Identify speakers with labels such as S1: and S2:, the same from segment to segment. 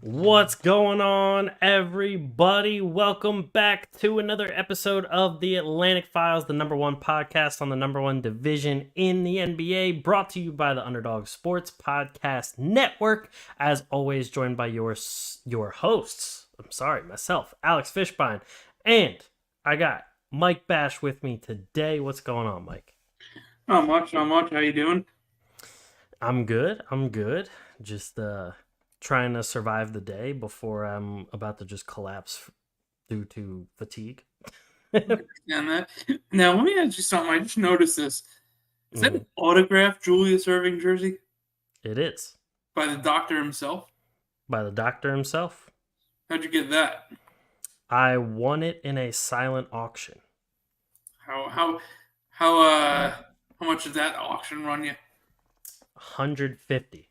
S1: What's going on, everybody? Welcome back to another episode of the Atlantic Files, the number one podcast on the number one division in the NBA, brought to you by the Underdog Sports Podcast Network. As always, joined by your hosts. Myself, Alex Fishbein, and I got Mike Bash with me today. What's going on, Mike?
S2: Not much. How you doing?
S1: I'm good. Just trying to survive the day before I'm about to just collapse due to fatigue.
S2: And that. Now, let me ask you something. I just noticed this. Is that
S1: Mhm.
S2: an autographed Julius Erving jersey
S1: It is
S2: by the doctor himself?
S1: by the doctor himself.
S2: How'd you get that?
S1: I won it in a silent auction.
S2: How how how much did that auction run you?
S1: 150.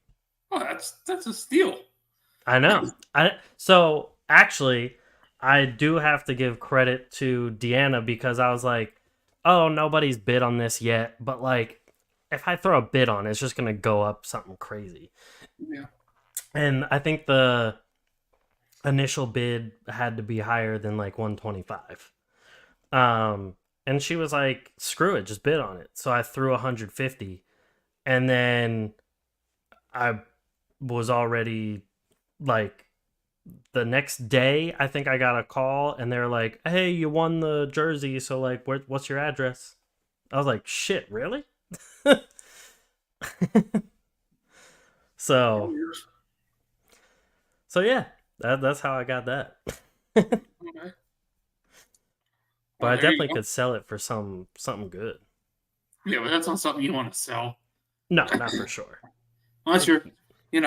S2: Oh, that's a steal.
S1: I know. So actually, I do have to give credit to Deanna because I was like, oh, nobody's bid on this yet, but like if I throw a bid on it, it's just gonna go up something crazy.
S2: Yeah.
S1: And I think the initial bid had to be higher than like 125. And she was like, screw it, just bid on it. So I threw 150. And then I was already like the next day, I think I got a call and they're like, hey, you won the jersey. So like, what's your address? I was like, shit, really? so, so yeah, that's how I got that.
S2: Okay.
S1: But
S2: Well,
S1: I
S2: there you
S1: definitely
S2: go.
S1: could sell it for something good.
S2: Yeah, but that's not something you want to sell
S1: No, not for sure.
S2: unless you're,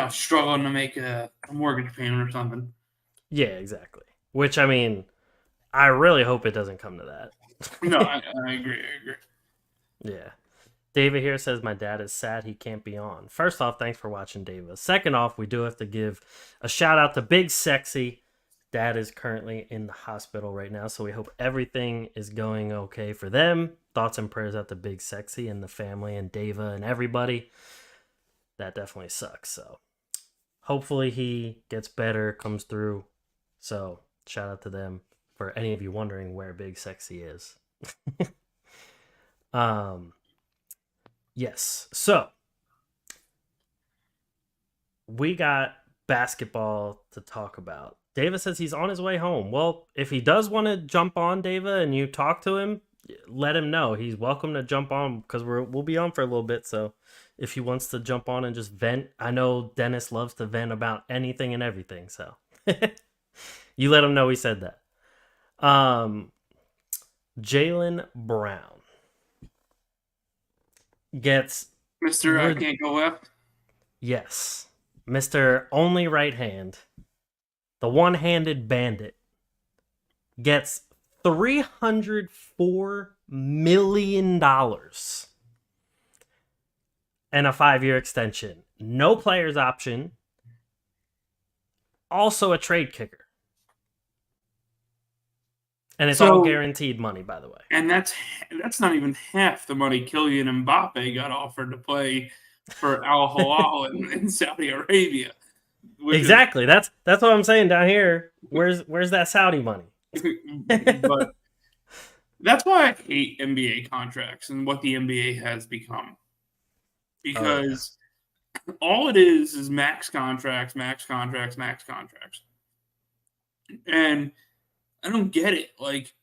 S2: struggling to make a mortgage payment or something.
S1: Yeah, exactly. Which I mean, I really hope it doesn't come to
S2: No,
S1: that.
S2: I agree. I agree.
S1: yeah. David here says my dad is sad he can't be on. First off, thanks for watching, David. Second off, we do have to give a shout out to Big Sexy. Dad is currently in the hospital right now, so we hope everything is going okay for them. Thoughts and prayers out to Big Sexy and the family and Dava and everybody. That definitely sucks. So hopefully he gets better, comes through. So shout out to them for any of you wondering where Big Sexy is. um yes. So we got basketball to talk about. Dava says he's on his way home. Well, if he does want to jump on, Dava, and you talk to him, let him know. He's welcome to jump on because we'll be on for a little bit. So if he wants to jump on and just vent, I know Dennis loves to vent about anything and everything. So you let him know we said that. Jaylen Brown gets
S2: Mister, I can't go left.
S1: yes, Mr. Only Right Hand, the one-handed bandit, gets $304 million and a 5-year extension. No players option. Also a trade kicker. And it's all guaranteed money, by the way.
S2: And that's not even half the money Kylian Mbappe got offered to play for Al Hilal in Saudi Arabia.
S1: Exactly. That's what I'm saying down here. Where's that Saudi money?
S2: But that's why I hate NBA contracts and what the NBA has become. Because all it is max contracts, max contracts, max contracts. And I don't get it. Like,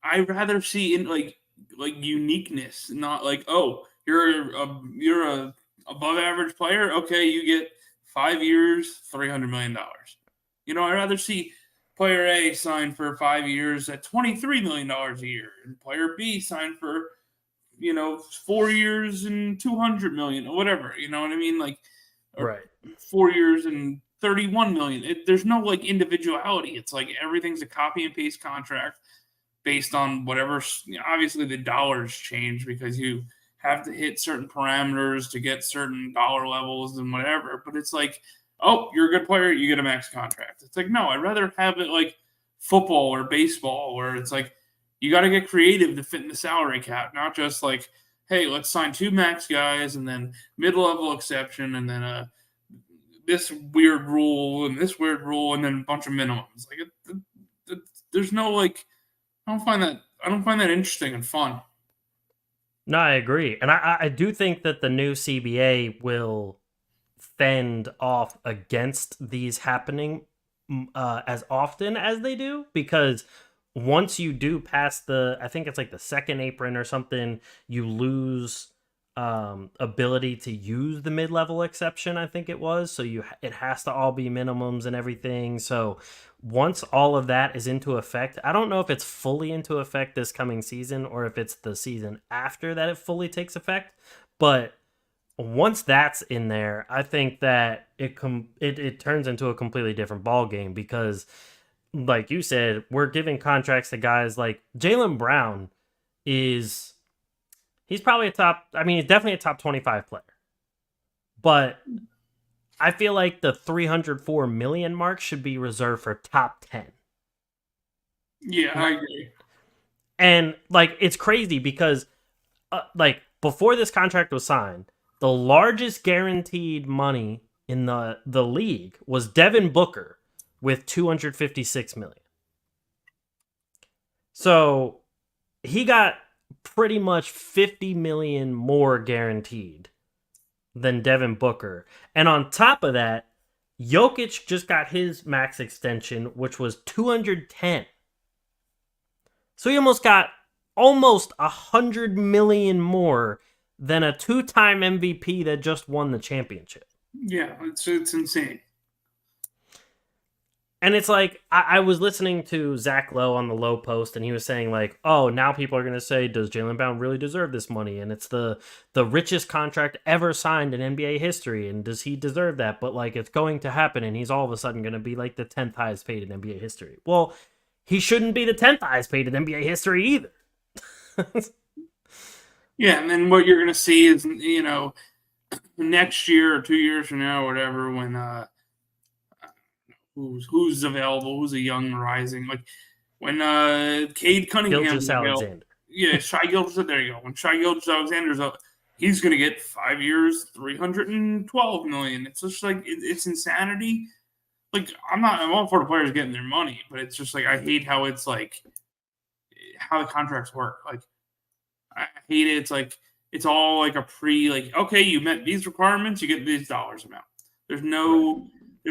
S2: I'd rather see in like uniqueness, not like, oh, you're a above average player. Okay, you get 5 years, $300 million. I'd rather see player A sign for 5 years at $23 million a year, and player B sign for 4 years and 200 million or whatever. You know what I mean? Like, or
S1: Right.
S2: 4 years and 31 million. There's no like individuality. It's like everything's a copy and paste contract based on whatever. Obviously, the dollars change because you have to hit certain parameters to get certain dollar levels and whatever. But it's like, oh, you're a good player, you get a max contract. It's like, no, I'd rather have it like football or baseball, where it's like you got to get creative to fit in the salary cap, not just like, hey, let's sign two max guys and then mid-level exception and then a this weird rule and this weird rule, and then a bunch of minimums. Like, there's no like, I don't find that interesting and fun.
S1: No, I agree, and I do think that the new CBA will fend off against these happening as often as they do, because once you do pass I think it's like the second apron or something, you lose ability to use the mid-level exception, I think it was. So it has to all be minimums and everything. So once all of that is into effect, I don't know if it's fully into effect this coming season or if it's the season after that it fully takes effect, but once that's in there, I think that it turns into a completely different ball game, because like you said, we're giving contracts to guys like Jaylen Brown he's probably he's definitely a top 25 player. But I feel like the 304 million mark should be reserved for top 10.
S2: Yeah, I agree.
S1: And like, it's crazy because like before this contract was signed, the largest guaranteed money in the league was Devin Booker with 256 million. So he got pretty much 50 million more guaranteed than Devin Booker. And on top of that, Jokic just got his max extension, which was 210. So he almost got almost 100 million more than a two-time MVP that just won the championship.
S2: Yeah, it's insane.
S1: And it's like, I was listening to Zach Lowe on the Low Post, and he was saying like, oh, now people are going to say, does Jaylen Brown really deserve this money? And it's the richest contract ever signed in NBA history. And does he deserve that? But like, it's going to happen. And he's all of a sudden going to be like the 10th highest paid in NBA history. Well, he shouldn't be the 10th highest paid in NBA history either.
S2: Yeah. And then what you're going to see is, next year or 2 years from now, or whatever, when, who's available, who's a young rising, like when Cade Cunningham
S1: Gilgeous-Alexander.
S2: Yeah, Shai Gilgeous, there you go. When Shai Gilgeous-Alexander's up, he's gonna get 5 years, 312 million. It's just like it's insanity. Like I'm all for the players getting their money, but it's just like I hate how it's like how the contracts work. Like I hate it. It's like it's all like a okay, you met these requirements, you get these dollars amount. There's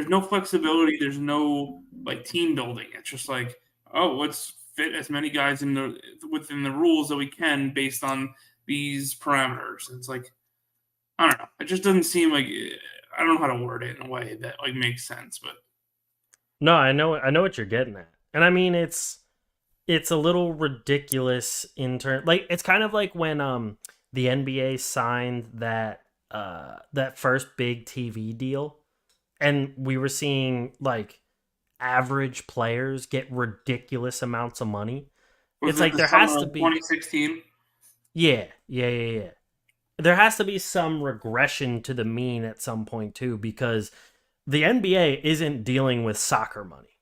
S2: no flexibility. There's no like team building. It's just like, oh, let's fit as many guys within the rules that we can based on these parameters. It's like, I don't know. It just doesn't seem like I don't know how to word it in a way that like makes sense. But
S1: no, I know what you're getting at, and I mean it's a little ridiculous in turn. Like it's kind of like when the NBA signed that first big TV deal. And we were seeing like average players get ridiculous amounts of money. It's like there has to be
S2: 2016.
S1: Yeah. There has to be some regression to the mean at some point too, because the NBA isn't dealing with soccer money.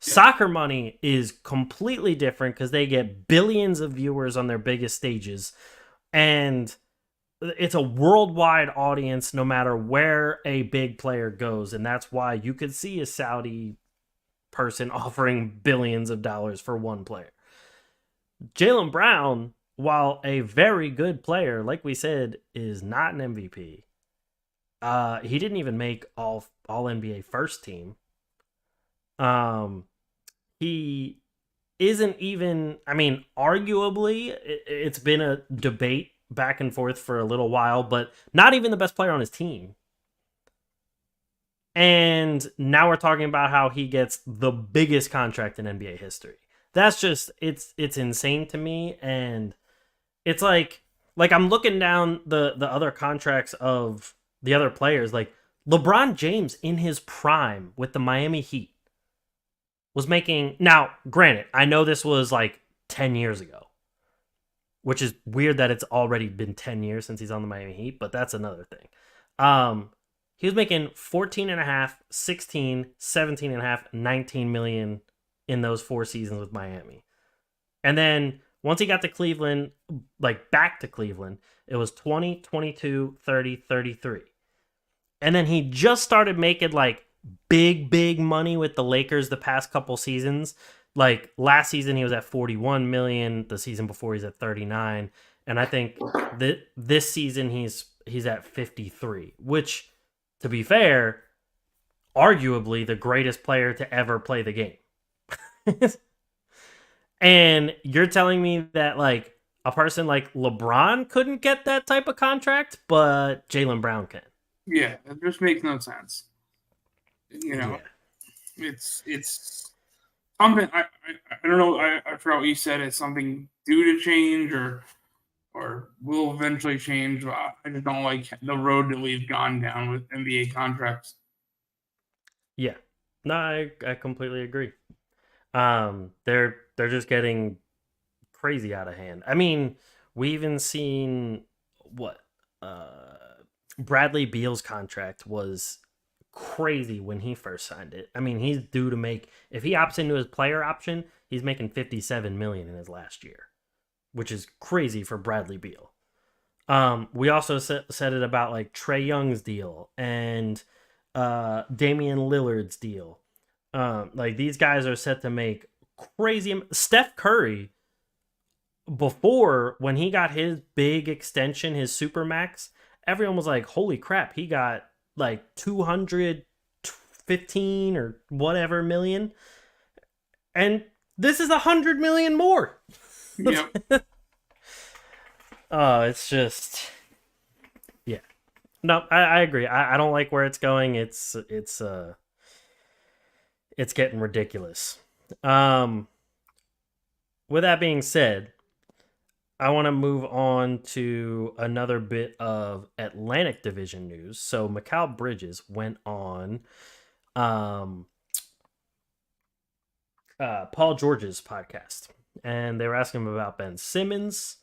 S1: Yeah. Soccer money is completely different because they get billions of viewers on their biggest stages, and it's a worldwide audience no matter where a big player goes. And that's why you could see a Saudi person offering billions of dollars for one player. Jaylen Brown, while a very good player, like we said, is not an MVP. He didn't even make all NBA first team. He isn't even, arguably it's been a debate back and forth for a little while, but not even the best player on his team. And now we're talking about how he gets the biggest contract in NBA history. That's just it's insane to me. And it's like I'm looking down the other contracts of the other players. Like LeBron James in his prime with the Miami Heat was making, now granted, I know this was like 10 years ago, which is weird that it's already been 10 years since he's on the Miami Heat, but that's another thing. He was making 14.5, 16, 17.5, 19 million in those 4 seasons with Miami. And then once he got to Cleveland, like back to Cleveland, it was 20, 22, 30, 33. And then he just started making like big money with the Lakers the past couple seasons. Like last season he was at 41 million, the season before he's at 39, and I think this season he's at 53, which, to be fair, arguably the greatest player to ever play the game. And you're telling me that like a person like LeBron couldn't get that type of contract, but Jaylen Brown can.
S2: Yeah, it just makes no sense. You know, it's something. I don't know. I forgot what you said. It's something due to change or will eventually change. I just don't like the road that we've gone down with NBA contracts.
S1: Yeah, no, I completely agree. They're just getting crazy out of hand. I mean, we even seen what Bradley Beal's contract was crazy when he first signed it. I mean, he's due to make, if he opts into his player option, he's making 57 million in his last year, which is crazy for Bradley Beal. We also said it about like Trae Young's deal and Damian Lillard's deal. Like these guys are set to make crazy. Steph Curry, before when he got his big extension, his Supermax, everyone was like, holy crap, he got like 215 or whatever million. And this is 100 million more.
S2: Yep.
S1: It's just, yeah. No, I agree. I don't like where it's going. It's getting ridiculous. With that being said, I want to move on to another bit of Atlantic Division news. So Mikal Bridges went on Paul George's podcast, and they were asking him about Ben Simmons.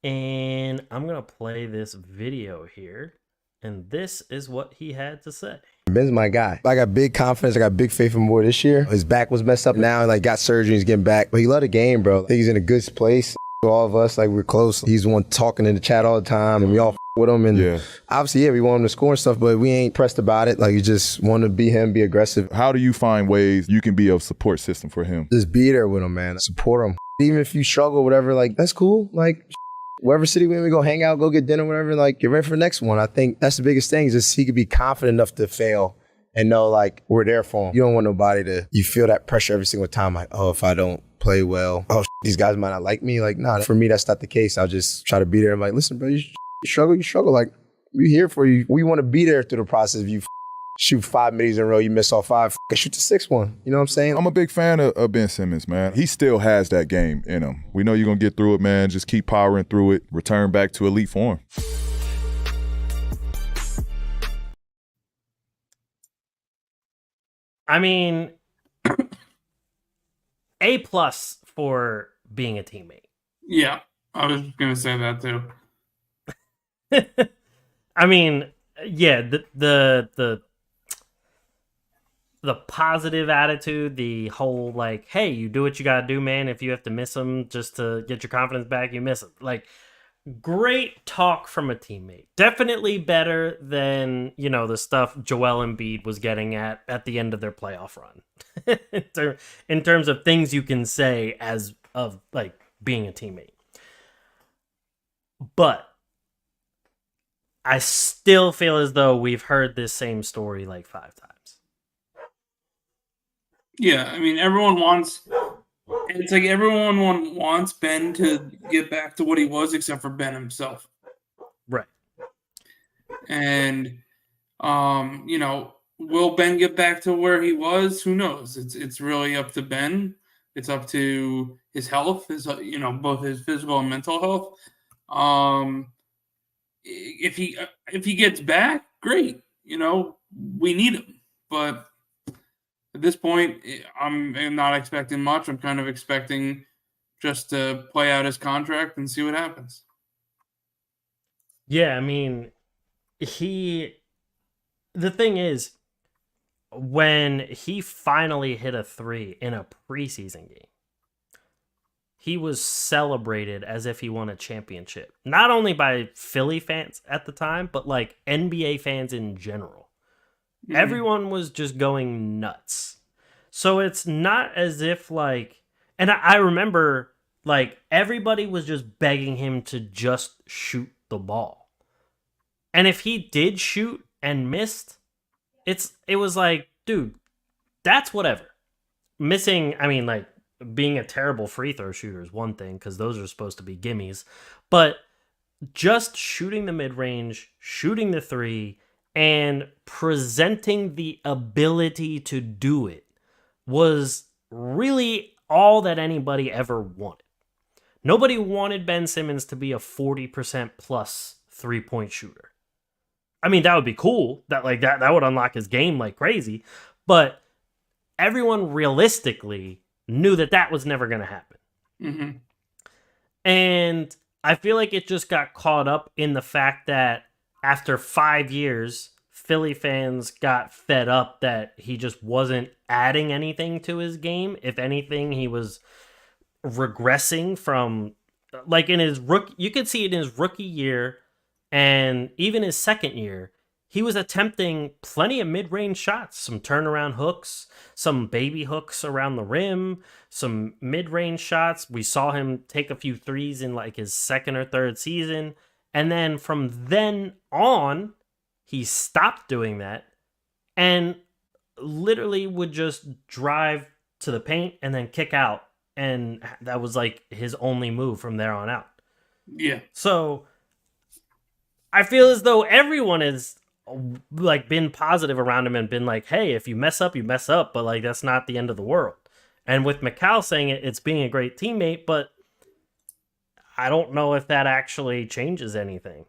S1: And I'm going to play this video here, and this is what he had to say.
S3: Ben's my guy. I got big confidence. I got big faith in him more this year. His back was messed up now, and like got surgery. He's getting back, but he loved the game, bro. I think he's in a good place. All of us, like, we're close. He's the one talking in the chat all the time, and we all with him. And obviously, we want him to score and stuff, but we ain't pressed about it. Like, you just want to be him, be aggressive.
S4: How do you find ways you can be a support system for him?
S3: Just be there with him, man. Support him. Even if you struggle, whatever, like, that's cool. Like, wherever city we go hang out, go get dinner, whatever, like, get ready for the next one. I think that's the biggest thing, is just he could be confident enough to fail and know, like, we're there for him. You don't want nobody to, you feel that pressure every single time, like, oh, if I don't play well, oh, these guys might not like me. Like, nah, for me, that's not the case. I'll just try to be there. I'm like, listen, bro, you struggle. Like, we're here for you. We want to be there through the process. If you shoot 5 middies in a row, you miss all 5, shoot the 6th one. You know what I'm saying?
S4: I'm a big fan of Ben Simmons, man. He still has that game in him. We know you're going to get through it, man. Just keep powering through it. Return back to elite form.
S1: I mean, A+ for being a teammate.
S2: Yeah, I was going to say that too.
S1: I mean, yeah, the positive attitude, the whole like, hey, you do what you gotta do, man. If you have to miss them just to get your confidence back, you miss them. Like, great talk from a teammate. Definitely better than, the stuff Joel Embiid was getting at the end of their playoff run. in terms of things you can say as of like being a teammate. But I still feel as though we've heard this same story like 5 times.
S2: Yeah, I mean, everyone wants Ben to get back to what he was, except for Ben himself.
S1: Right.
S2: And, will Ben get back to where he was? Who knows? It's really up to Ben. It's up to his health, both his physical and mental health. If he gets back, great. We need him. But at this point, I'm not expecting much. I'm kind of expecting just to play out his contract and see what happens.
S1: Yeah, I mean, the thing is, when he finally hit a 3 in a preseason game, he was celebrated as if he won a championship. Not only by Philly fans at the time, but like NBA fans in general. Everyone was just going nuts. So it's not as if like, and I remember like everybody was just begging him to just shoot the ball. And if he did shoot and missed, it was like, dude, that's whatever. Missing, I mean, like being a terrible free throw shooter is one thing because those are supposed to be gimmies, but just shooting the mid range, shooting the three, and presenting the ability to do it was really all that anybody ever wanted. Nobody wanted Ben Simmons to be a 40% plus 3-point shooter. I mean, that would be cool. That would unlock his game like crazy, but everyone realistically knew that was never going to happen.
S2: Mm-hmm.
S1: And I feel like it just got caught up in the fact that after 5 years, Philly fans got fed up that he just wasn't adding anything to his game. If anything, he was regressing from, like in his rookie, you could see it in his rookie year and even his second year, he was attempting plenty of mid-range shots, some turnaround hooks, some baby hooks around the rim, some mid-range shots. We saw him take a few threes in like his second or third season. And then from then on, he stopped doing that and literally would just drive to the paint and then kick out. And that was like his only move from there on out.
S2: Yeah.
S1: So I feel as though everyone has like been positive around him and been like, hey, if you mess up, you mess up, but like that's not the end of the world. And with Mikal saying it's being a great teammate, but I don't know if that actually changes anything.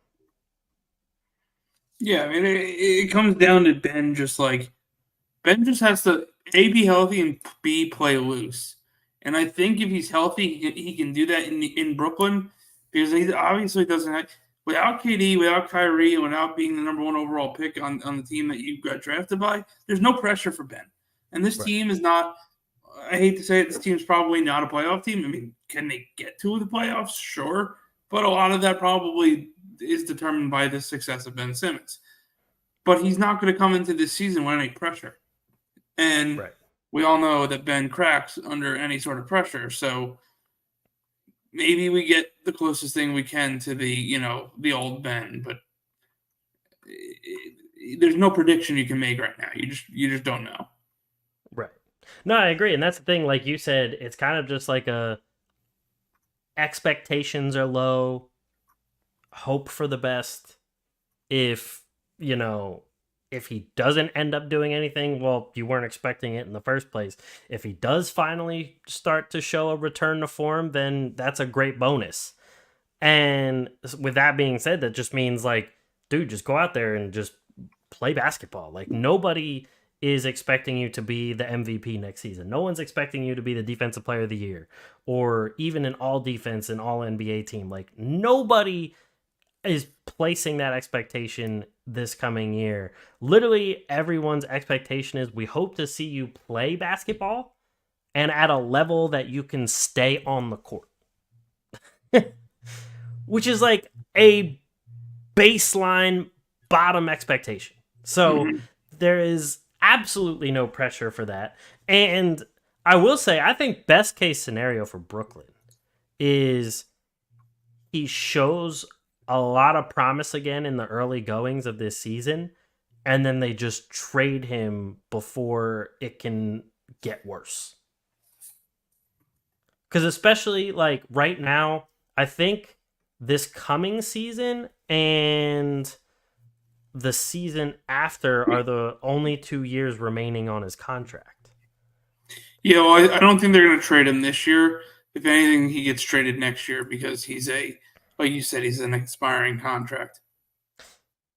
S2: Yeah, I mean, it comes down to Ben just has to A, be healthy, and B, play loose. And I think if he's healthy, he can do that in Brooklyn because he obviously doesn't have – without KD, without Kyrie, and without being the number one overall pick on the team that you got drafted by, there's no pressure for Ben. And this team is not – I hate to say it, this team's probably not a playoff team. I mean, can they get to the playoffs? Sure. But a lot of that probably is determined by the success of Ben Simmons. But he's not going to come into this season with any pressure. And we all know that Ben cracks under any sort of pressure. So maybe we get the closest thing we can to the old Ben. But there's no prediction you can make right now. You just don't know.
S1: Right. No, I agree. And that's the thing. Like you said, it's kind of just like expectations are low, hope for the best. If he doesn't end up doing anything, well, you weren't expecting it in the first place. If he does finally start to show a return to form, then that's a great bonus. And with that being said, that just means like, dude, just go out there and just play basketball. Like nobody is expecting you to be the MVP next season. No one's expecting you to be the defensive player of the year or even an all defense and all NBA team. Like nobody is placing that expectation this coming year. Literally everyone's expectation is we hope to see you play basketball and at a level that you can stay on the court. Which is like a baseline bottom expectation. So there is absolutely no pressure for that. And I will say, I think best case scenario for Brooklyn is he shows a lot of promise again in the early goings of this season, and then they just trade him before it can get worse. Because especially like right now, I think this coming season and the season after are the only 2 years remaining on his contract.
S2: Yeah, well, I don't think they're going to trade him this year. If anything, he gets traded next year because he's like you said, he's an expiring contract.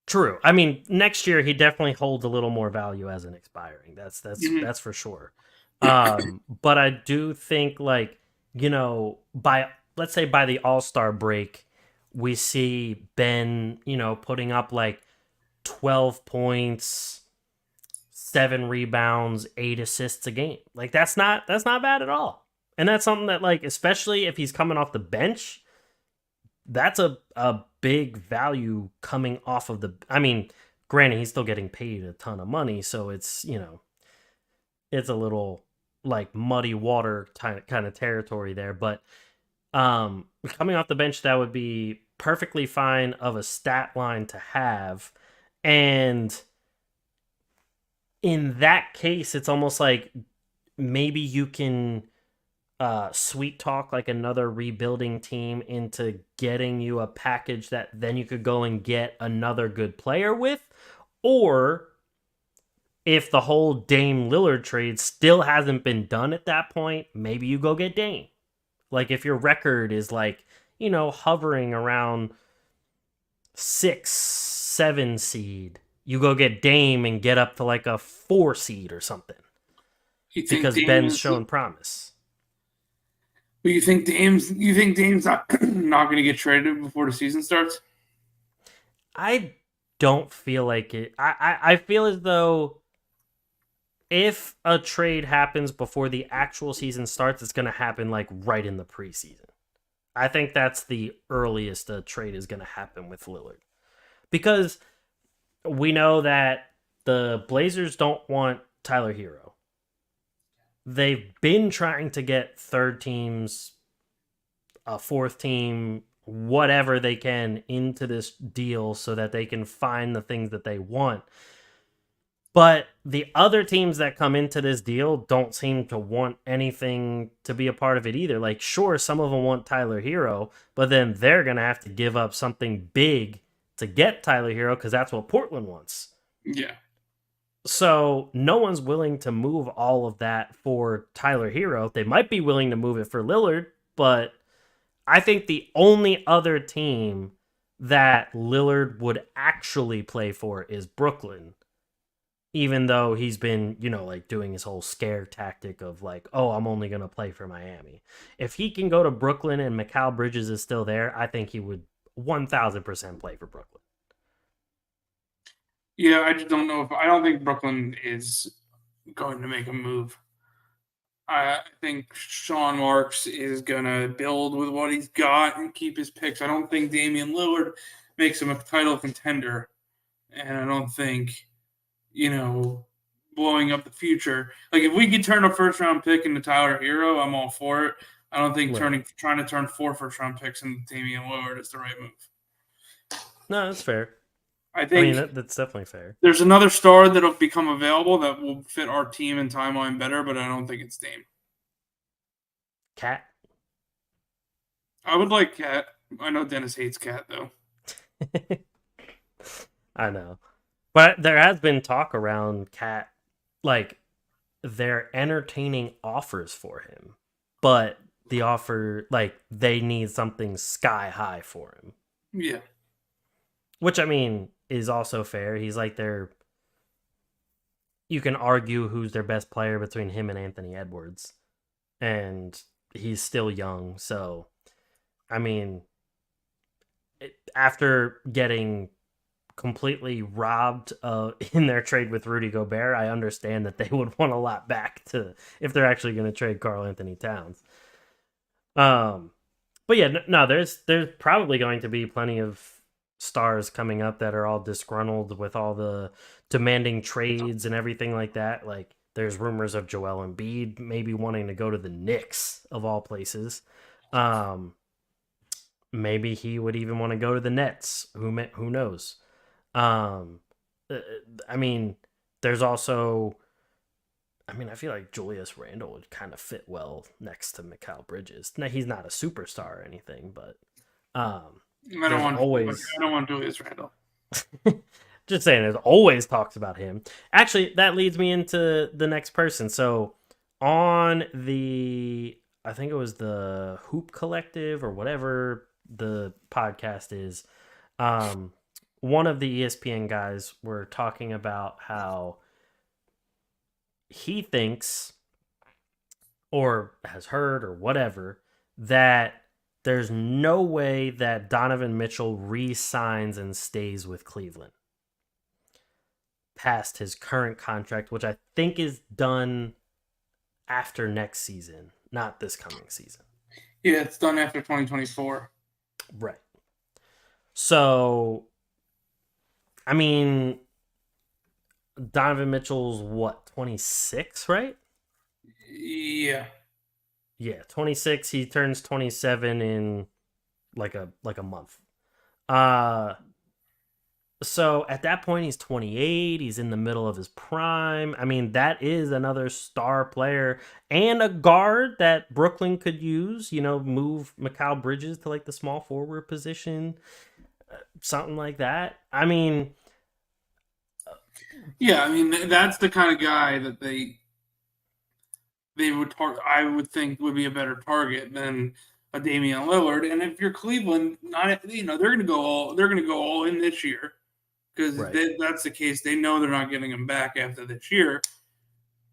S1: True. I mean, next year he definitely holds a little more value as an expiring. That's for sure. But I do think like, let's say by the All-Star break, we see Ben, putting up like 12 points, 7 rebounds, 8 assists a game. Like that's not bad at all. And that's something that like, especially if he's coming off the bench, that's a big value coming off of Granted, he's still getting paid a ton of money, so it's, it's a little like muddy water kind of territory there. But coming off the bench, that would be perfectly fine of a stat line to have. And in that case, it's almost like maybe you can sweet talk like another rebuilding team into getting you a package that then you could go and get another good player with. Or if the whole Dame Lillard trade still hasn't been done at that point, maybe you go get Dame. Like if your record is like, hovering around 6, 7 seed, you go get Dame and get up to like a 4 seed or something. Because Ben's shown promise.
S2: But you think Dame's not going to get traded before the season starts?
S1: I don't feel like it. I feel as though if a trade happens before the actual season starts, it's going to happen like right in the preseason. I think that's the earliest a trade is going to happen with Lillard. Because we know that the Blazers don't want Tyler Hero. They've been trying to get third teams, a fourth team, whatever they can into this deal so that they can find the things that they want. But the other teams that come into this deal don't seem to want anything to be a part of it either. Like, sure, some of them want Tyler Hero, but then they're going to have to give up something big to get Tyler Hero because that's what Portland wants.
S2: Yeah.
S1: So no one's willing to move all of that for Tyler Hero. They might be willing to move it for Lillard, but I think the only other team that Lillard would actually play for is Brooklyn. Even though he's been, like doing his whole scare tactic of like, oh, I'm only going to play for Miami. If he can go to Brooklyn and Mikal Bridges is still there, I think he would 1,000% play for Brooklyn.
S2: Yeah, I just don't know I don't think Brooklyn is going to make a move. I think Sean Marks is going to build with what he's got and keep his picks. I don't think Damian Lillard makes him a title contender. And I don't think, blowing up the future. Like, if we could turn a first-round pick into Tyler Hero, I'm all for it. I don't think trying to turn 4 first-round picks into Damian Lillard is the right move.
S1: No, that's fair.
S2: I think
S1: that's definitely fair.
S2: There's another star that'll become available that will fit our team and timeline better, but I don't think it's Dame.
S1: Cat?
S2: I would like Cat. I know Dennis hates Cat, though.
S1: I know. But there has been talk around Cat, like, they're entertaining offers for him. But the offer, like, they need something sky high for him.
S2: Yeah.
S1: Which, I mean, is also fair. He's like you can argue who's their best player between him and Anthony Edwards. And he's still young. So, I mean, after getting completely robbed in their trade with Rudy Gobert, I understand that they would want a lot back if they're actually going to trade Karl Anthony Towns. But yeah, no, there's probably going to be plenty of stars coming up that are all disgruntled with all the demanding trades and everything like that. Like, there's rumors of Joel Embiid maybe wanting to go to the Knicks of all places. Maybe he would even want to go to the Nets. Who knows? I mean, there's also, I feel like Julius Randle would kind of fit well next to Mikal Bridges. Now, he's not a superstar or anything, but
S2: I don't want Julius Randle.
S1: Just saying, there's always talks about him. Actually, that leads me into the next person. So on I think it was the Hoop Collective or whatever the podcast is, one of the ESPN guys were talking about how he thinks or has heard or whatever that there's no way that Donovan Mitchell re-signs and stays with Cleveland past his current contract, which I think is done after next season, not this coming season.
S2: Yeah, it's done after 2024.
S1: Right. So, I mean, Donovan Mitchell's what, 26, right?
S2: Yeah.
S1: Yeah, 26. He turns 27 in like a month. Uh so at that point he's 28, he's in the middle of his prime. I mean, that is another star player and a guard that Brooklyn could use, move Mikal Bridges to like the small forward position, something like that. I mean,
S2: Yeah, I mean that's the kind of guy that they would I would think would be a better target than a Damian Lillard. And if you're Cleveland, not they're gonna go all in this year because
S1: right.
S2: that's the case. They know they're not getting him back after this year.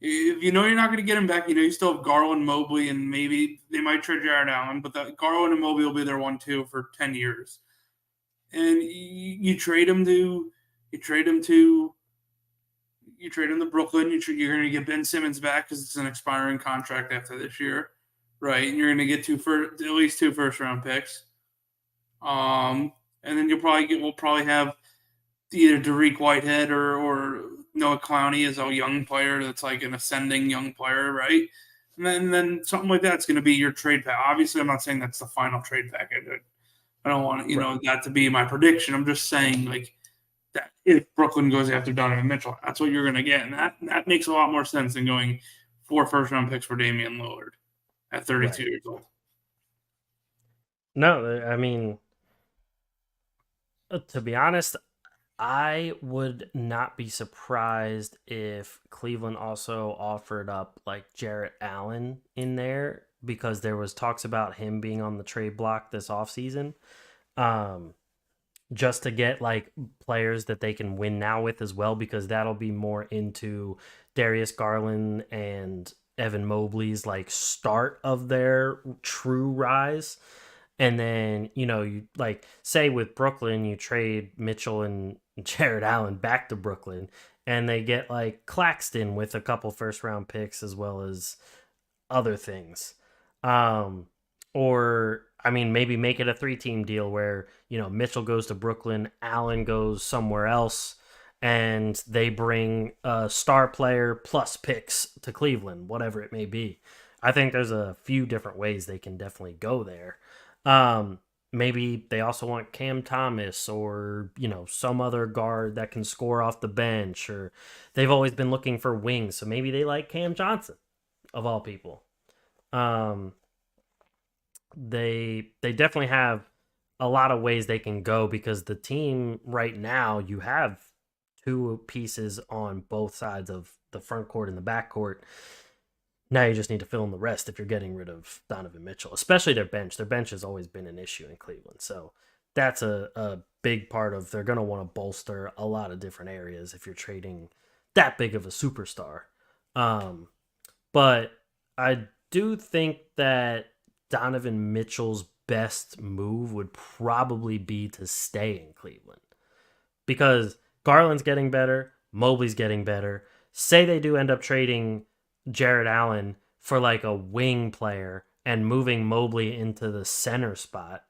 S2: If you know you're not going to get him back, you still have Garland, Mobley, and maybe they might trade Jared Allen, but Garland and Mobley will be their 1-2 for 10 years. And you trade him to Brooklyn. You're going to get Ben Simmons back because it's an expiring contract after this year, right? And you're going to get at least 2 first-round picks. And then we'll probably have either Derek Whitehead or Noah Clowney as a young player that's like an ascending young player, right? And then something like that's going to be your trade pack. Obviously, I'm not saying that's the final trade package. I don't want that to be my prediction. I'm just saying like that if Brooklyn goes after Donovan Mitchell, that's what you're going to get, and that makes a lot more sense than going 4 first-round picks for Damian Lillard at 32 years old.
S1: No, I mean, to be honest, I would not be surprised if Cleveland also offered up like Jarrett Allen in there because there was talks about him being on the trade block this offseason. Just to get like players that they can win now with as well, because that'll be more into Darius Garland and Evan Mobley's like start of their true rise. And then, you like say with Brooklyn, you trade Mitchell and Jared Allen back to Brooklyn and they get like Claxton with a couple first round picks as well as other things. Or I mean, maybe make it a 3-team deal where, Mitchell goes to Brooklyn, Allen goes somewhere else, and they bring a star player plus picks to Cleveland, whatever it may be. I think there's a few different ways they can definitely go there. Maybe they also want Cam Thomas or, some other guard that can score off the bench, or they've always been looking for wings. So maybe they like Cam Johnson of all people. They definitely have a lot of ways they can go because the team right now, you have 2 pieces on both sides of the front court and the back court. Now you just need to fill in the rest if you're getting rid of Donovan Mitchell, especially their bench. Their bench has always been an issue in Cleveland. So that's a big part of they're going to want to bolster a lot of different areas if you're trading that big of a superstar. But I do think that Donovan Mitchell's best move would probably be to stay in Cleveland because Garland's getting better, Mobley's getting better. Say they do end up trading Jared Allen for like a wing player and moving Mobley into the center spot.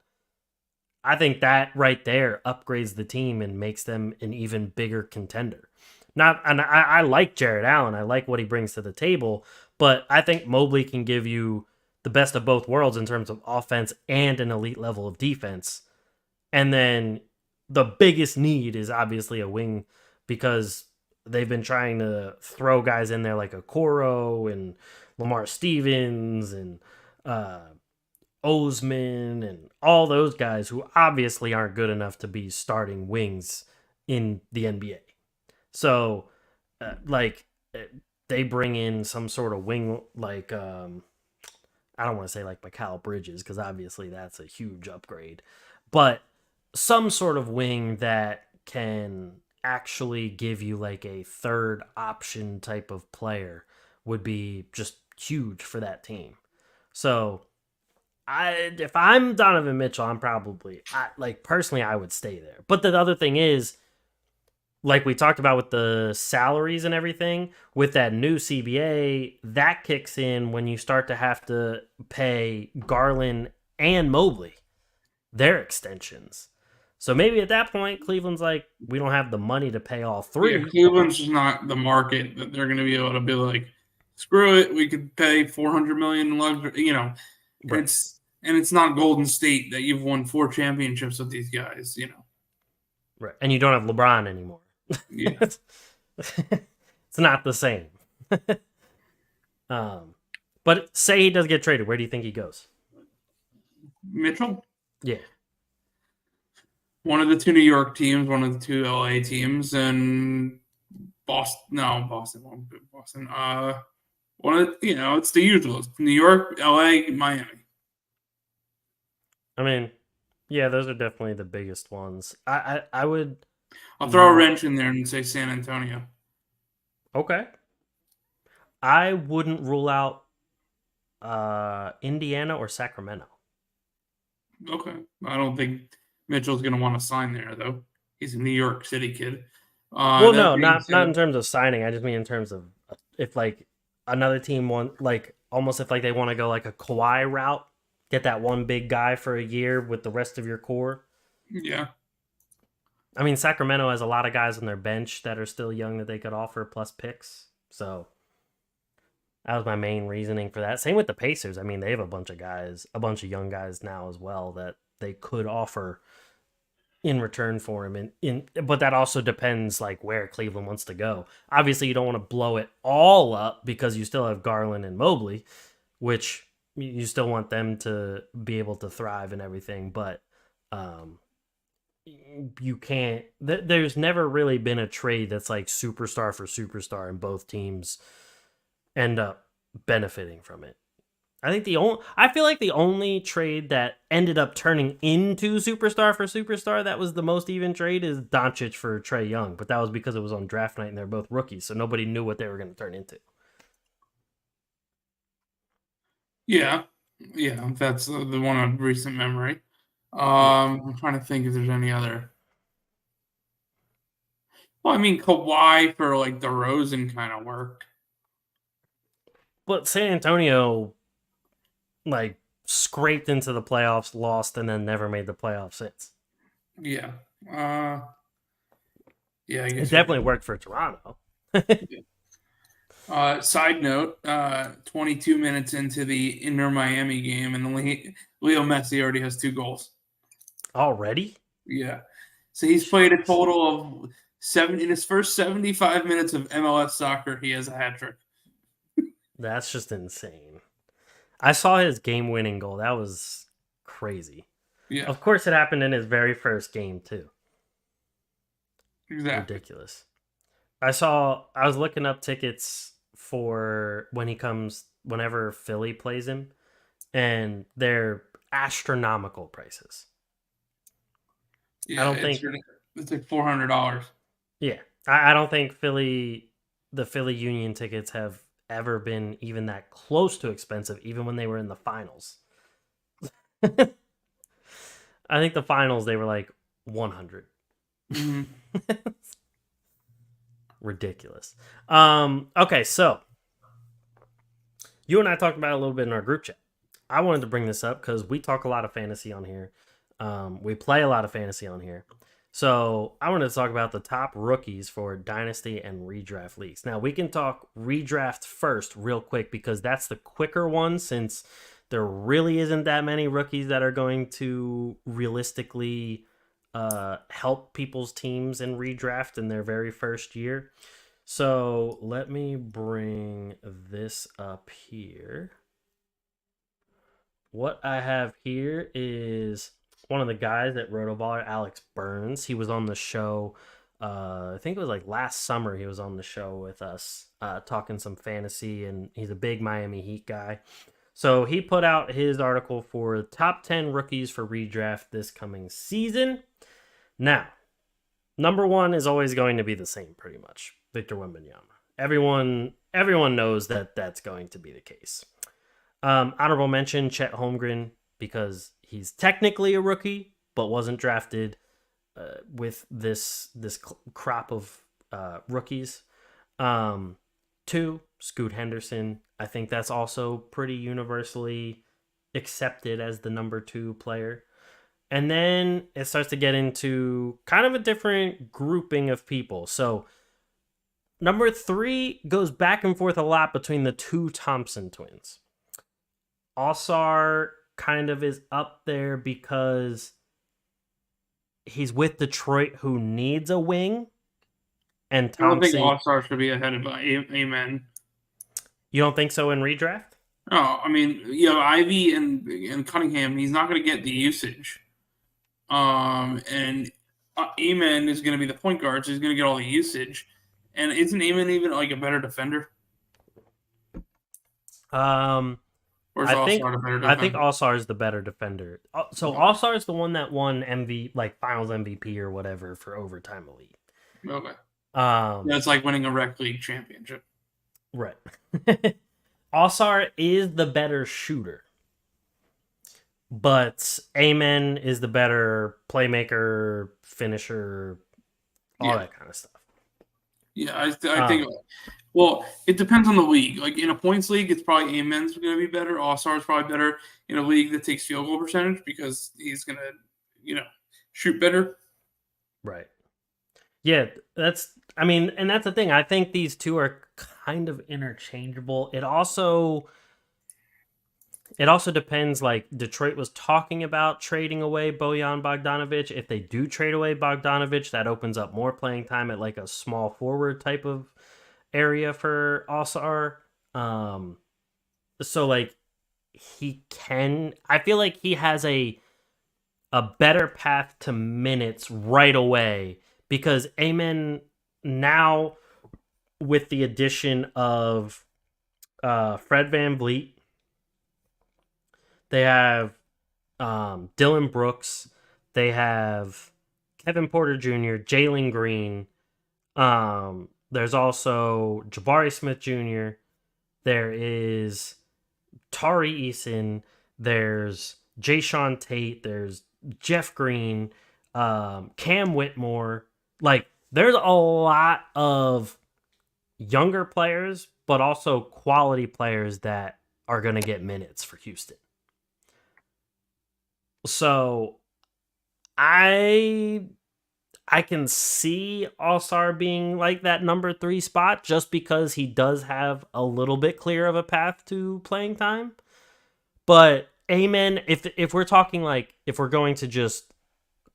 S1: I think that right there upgrades the team and makes them an even bigger contender. I like Jared Allen. I like what he brings to the table, but I think Mobley can give you the best of both worlds in terms of offense and an elite level of defense. And then the biggest need is obviously a wing because they've been trying to throw guys in there like Okoro and Lamar Stevens and Osman and all those guys who obviously aren't good enough to be starting wings in the NBA. So, they bring in some sort of wing like I don't want to say like Mikal Bridges because obviously that's a huge upgrade, but some sort of wing that can actually give you like a third option type of player would be just huge for that team. So if I'm Donovan Mitchell, I'm probably personally I would stay there. But the other thing is, like we talked about with the salaries and everything, with that new CBA, that kicks in when you start to have to pay Garland and Mobley their extensions. So maybe at that point, Cleveland's like, we don't have the money to pay all three.
S2: Yeah, Cleveland's just not the market that they're going to be able to be like, screw it, we could pay $400 million in luxury, you know.
S1: Right.
S2: It's not Golden State that you've won 4 championships with these guys, you know.
S1: Right. And you don't have LeBron anymore.
S2: Yeah.
S1: It's not the same. But say he does get traded, where do you think he goes?
S2: Mitchell,
S1: Yeah.
S2: one of the 2 New York teams, one of the 2 LA teams, and Boston. No, Boston won't be Boston. One of the, you know, it's the usual. New York, LA, Miami.
S1: I mean, yeah, those are definitely the biggest ones. I would.
S2: I'll throw a wrench in there and say San Antonio.
S1: Okay. I wouldn't rule out Indiana or Sacramento.
S2: Okay. I don't think Mitchell's going to want to sign there, though. He's a New York City kid.
S1: Well, no, not in terms of signing. I just mean in terms of if like another team want like almost if like they want to go like a Kawhi route, get that one big guy for a year with the rest of your core.
S2: Yeah.
S1: I mean, Sacramento has a lot of guys on their bench that are still young that they could offer plus picks. So that was my main reasoning for that. Same with the Pacers. I mean, they have a bunch of guys, a bunch of young guys now as well that they could offer in return for him. But that also depends like where Cleveland wants to go. Obviously, you don't want to blow it all up because you still have Garland and Mobley, which you still want them to be able to thrive and everything. But you can't. There's never really been a trade that's like superstar for superstar, and both teams end up benefiting from it. I feel like the only trade that ended up turning into superstar for superstar that was the most even trade is Doncic for Trae Young, but that was because it was on draft night and they're both rookies, so nobody knew what they were going to turn into.
S2: Yeah. Yeah, that's the one of recent memory. I'm trying to think if there's any other. Well, I mean, Kawhi for like DeRozan kind of worked.
S1: But San Antonio, like, scraped into the playoffs, lost, and then never made the playoffs since.
S2: Yeah. Yeah, I guess
S1: it definitely worked for Toronto.
S2: Side note, 22 minutes into the Inter Miami game, and Leo Messi already has 2 goals.
S1: Already?
S2: Yeah. So he's played a total of 7 in his first 75 minutes of MLS soccer. He has a hat trick.
S1: That's just insane. I saw his game-winning goal. That was crazy.
S2: Yeah.
S1: Of course, it happened in his very first game, too.
S2: Exactly.
S1: Ridiculous. I was looking up tickets for whenever Philly plays him, and they're astronomical prices.
S2: Yeah,
S1: I don't think
S2: it's like $400.
S1: Yeah, I don't think the Philly Union tickets have ever been even that close to expensive, even when they were in the finals. I think the finals they were like 100.
S2: Mm-hmm.
S1: Ridiculous. Okay, so you and I talked about it a little bit in our group chat. I wanted to bring this up because we talk a lot of fantasy on here. We play a lot of fantasy on here. So I wanted to talk about the top rookies for dynasty and redraft leagues. Now we can talk redraft first real quick because that's the quicker one since there really isn't that many rookies that are going to realistically help people's teams in redraft in their very first year. So let me bring this up here. What I have here is one of the guys at Rotoballer, Alex Burns. He was on the show, I think it was like last summer he was on the show with us talking some fantasy, and he's a big Miami Heat guy. So he put out his article for top 10 rookies for redraft this coming season. Now, number 1 is always going to be the same pretty much, Victor Wembanyama. Everyone knows that that's going to be the case. Honorable mention, Chet Holmgren, because he's technically a rookie, but wasn't drafted with this crop of rookies. 2, Scoot Henderson. I think that's also pretty universally accepted as the number 2 player. And then it starts to get into kind of a different grouping of people. So number 3 goes back and forth a lot between the two Thompson twins. Alsar kind of is up there because he's with Detroit, who needs a wing. And
S2: I don't think
S1: Thompson,
S2: All-Star should be ahead of Amen.
S1: you don't think so in redraft?
S2: Oh, I mean, Ivy and Cunningham, he's not going to get the usage. And Amen is going to be the point guard, so he's going to get all the usage. And isn't Amen even like a better defender? Or is
S1: I think
S2: All-Star a better defender?
S1: I think Alsar is the better defender. So Alsar is the one that won Finals MVP or whatever for Overtime Elite.
S2: Okay. That's like winning a rec league championship.
S1: Right. Alsar is the better shooter. But Amen is the better playmaker, finisher, all that kind of stuff.
S2: Yeah, I think. Well, it depends on the league. Like in a points league, it's probably Amen's going to be better. All-Star is probably better in a league that takes field goal percentage because he's going to, shoot better.
S1: Right. Yeah, that's the thing. I think these two are kind of interchangeable. It also depends. Like Detroit was talking about trading away Bojan Bogdanovic. If they do trade away Bogdanovic, that opens up more playing time at like a small forward type of area for Alsar. So like I feel like he has a better path to minutes right away because Amen now with the addition of Fred VanVleet, they have Dylan Brooks, they have Kevin Porter Jr., Jalen Green, there's also Jabari Smith Jr., there is Tari Eason, there's Jayshawn Tate, there's Jeff Green, Cam Whitmore. Like, there's a lot of younger players, but also quality players that are going to get minutes for Houston. So, I can see Alsar being like that number 3 spot just because he does have a little bit clear of a path to playing time. But Amen, if we're talking like, if we're going to just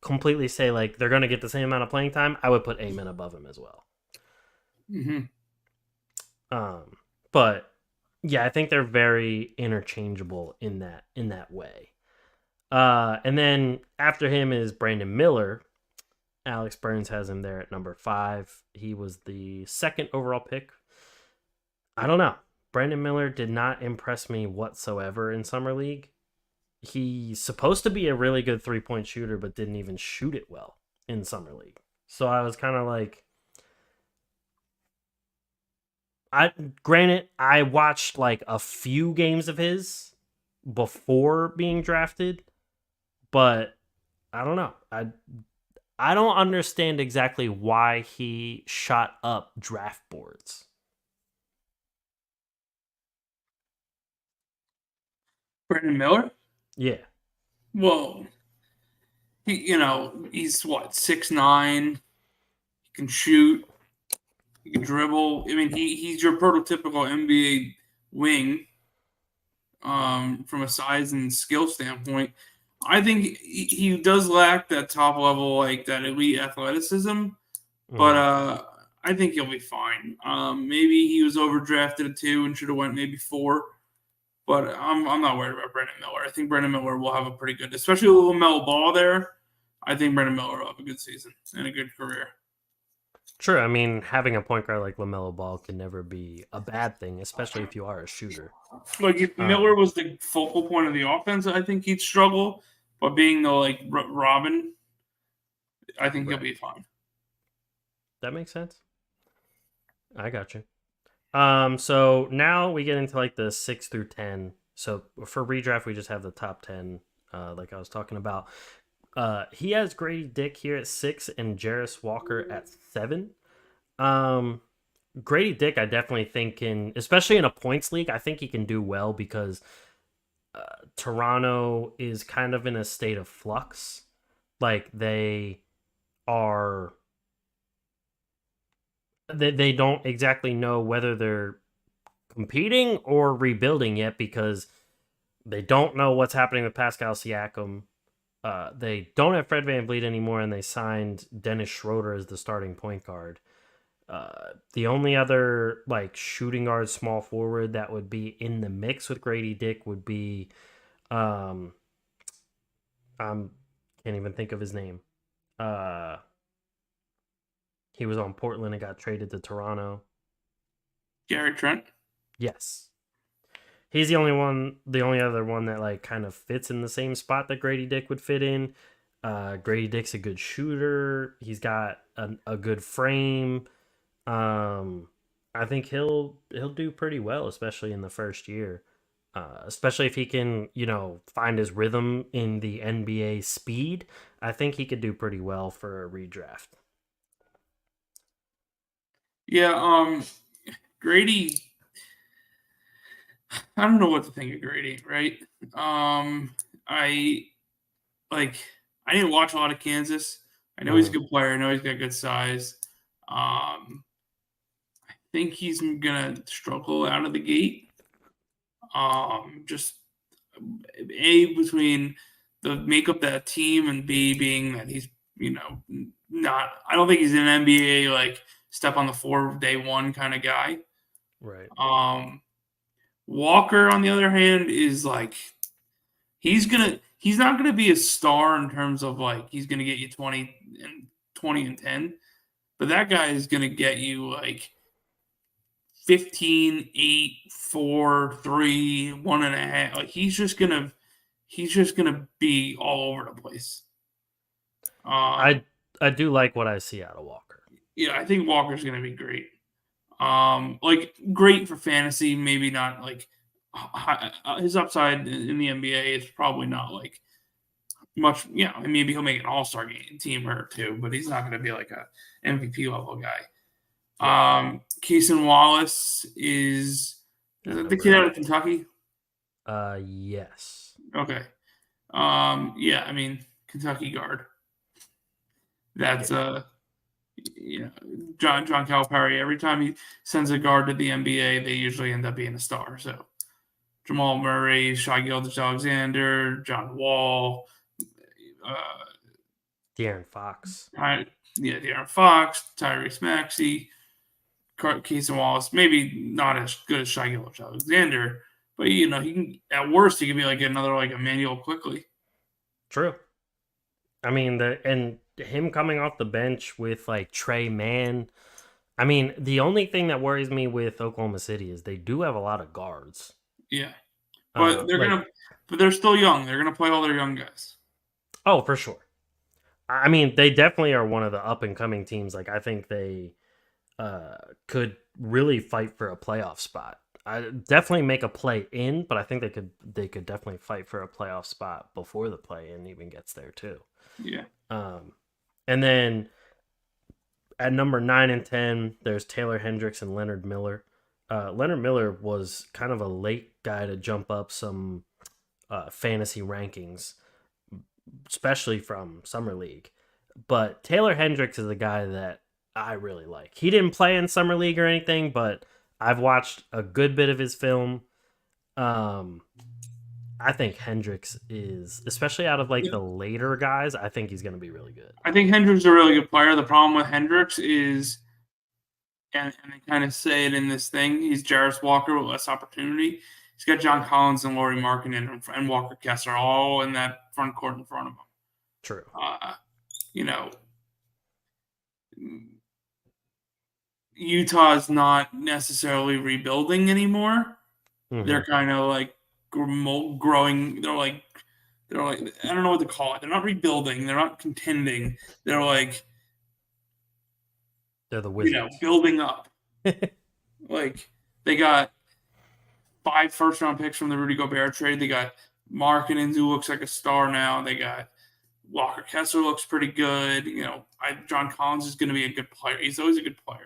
S1: completely say like they're going to get the same amount of playing time, I would put Amen above him as well.
S2: Mm-hmm.
S1: But yeah, I think they're very interchangeable in that way. And then after him is Brandon Miller. Alex Burns has him there at number 5. He was the 2nd overall pick. I don't know. Brandon Miller did not impress me whatsoever in Summer League. He's supposed to be a really good 3-point shooter, but didn't even shoot it well in Summer League. So I was kind of like, granted, I watched like a few games of his before being drafted, but I don't know. I don't understand exactly why he shot up draft boards.
S2: Brandon Miller?
S1: Yeah.
S2: Well, he's what, 6'9", he can shoot, he can dribble. I mean, he's your prototypical NBA wing from a size and skill standpoint. I think he does lack that top level, like that elite athleticism, but I think he'll be fine. Maybe he was overdrafted at 2 and should have went maybe 4, but I'm not worried about Brandon Miller. I think Brandon Miller will have a pretty good, especially with LaMelo Ball there. I think Brandon Miller will have a good season and a good career.
S1: True. I mean, having a point guard like LaMelo Ball can never be a bad thing, especially if you are a shooter.
S2: Like if Miller was the focal point of the offense, I think he'd struggle. But being the Robin, I think he'll be fine.
S1: That makes sense. I got you. So now we get into like the 6 through 10. So for redraft, we just have the top 10, like I was talking about. He has Grady Dick here at 6 and Jarris Walker at 7. Grady Dick, I definitely think especially in a points league, I think he can do well because Toronto is kind of in a state of flux. Like they are, they don't exactly know whether they're competing or rebuilding yet because they don't know what's happening with Pascal Siakam. They don't have Fred VanVleet anymore, and they signed Dennis Schroeder as the starting point guard. The only other like shooting guard, small forward that would be in the mix with Grady Dick would be, I can't even think of his name. He was on Portland and got traded to Toronto.
S2: Gary Trent.
S1: Yes. He's the only other one that like kind of fits in the same spot that Grady Dick would fit in. Grady Dick's a good shooter. He's got a good frame. I think he'll do pretty well, especially in the first year. Especially if he can, find his rhythm in the NBA speed. I think he could do pretty well for a redraft.
S2: Yeah, Grady. I don't know what to think of Grady, right? I didn't watch a lot of Kansas. I know he's a good player. I know he's got good size. I think he's gonna struggle out of the gate. Just A, between the makeup of that team, and B, being that he's not. I don't think he's an NBA like step on the floor day one kind of guy.
S1: Right.
S2: Walker, on the other hand, is like he's not gonna be a star in terms of like he's gonna get you 20 and 10, but that guy is gonna get you like 15, 8, 4, 3, 1.5. Like he's just gonna be all over the place.
S1: I do like what I see out of Walker.
S2: Yeah, I think Walker's gonna be great. Like great for fantasy, maybe not like his upside in the NBA is probably not like much. Yeah, maybe he'll make an All-Star game team or two, but he's not going to be like a MVP level guy. Keeson Wallace is the kid out of Kentucky.
S1: Yes.
S2: Okay. Yeah, I mean Kentucky guard. That's John Calipari. Every time he sends a guard to the NBA, they usually end up being a star. So Jamal Murray, Shai Gilgeous-Alexander, John Wall,
S1: De'Aaron Fox.
S2: De'Aaron Fox, Tyrese Maxey, Keeson Wallace. Maybe not as good as Shai Gilgeous-Alexander, but he can, at worst, he could be like another like Emmanuel Quickly.
S1: True. I mean, and him coming off the bench with like Trey Mann. I mean, the only thing that worries me with Oklahoma City is they do have a lot of guards.
S2: Yeah, but but they're still young. They're gonna play all their young guys.
S1: Oh, for sure. I mean, they definitely are one of the up and coming teams. Like, I think they could really fight for a playoff spot. I definitely make a play in, but I think they could definitely fight for a playoff spot before the play in even gets there too.
S2: Yeah.
S1: And then at number 9 and 10, there's Taylor Hendricks and Leonard Miller. Leonard Miller was kind of a late guy to jump up some fantasy rankings, especially from Summer League. But Taylor Hendricks is a guy that I really like. He didn't play in Summer League or anything, but I've watched a good bit of his film. I think Hendricks is, especially out of like the later guys, I think he's going to be really good.
S2: I think Hendricks is a really good player. The problem with Hendricks is, and they kind of say it in this thing, he's Jarris Walker with less opportunity. He's got John Collins and Lauri Markkanen and Walker Kessler all in that front court in front of him.
S1: True.
S2: Utah's not necessarily rebuilding anymore.
S1: Mm-hmm.
S2: They're kind of like growing. They're like I don't know what to call it. They're not rebuilding. They're not contending. They're like
S1: they're the Wizards.
S2: Building up. Like they got 5 first-round picks from the Rudy Gobert trade. They got Markkanen, who looks like a star now. They got Walker Kessler, looks pretty good. John Collins is going to be a good player. He's always a good player.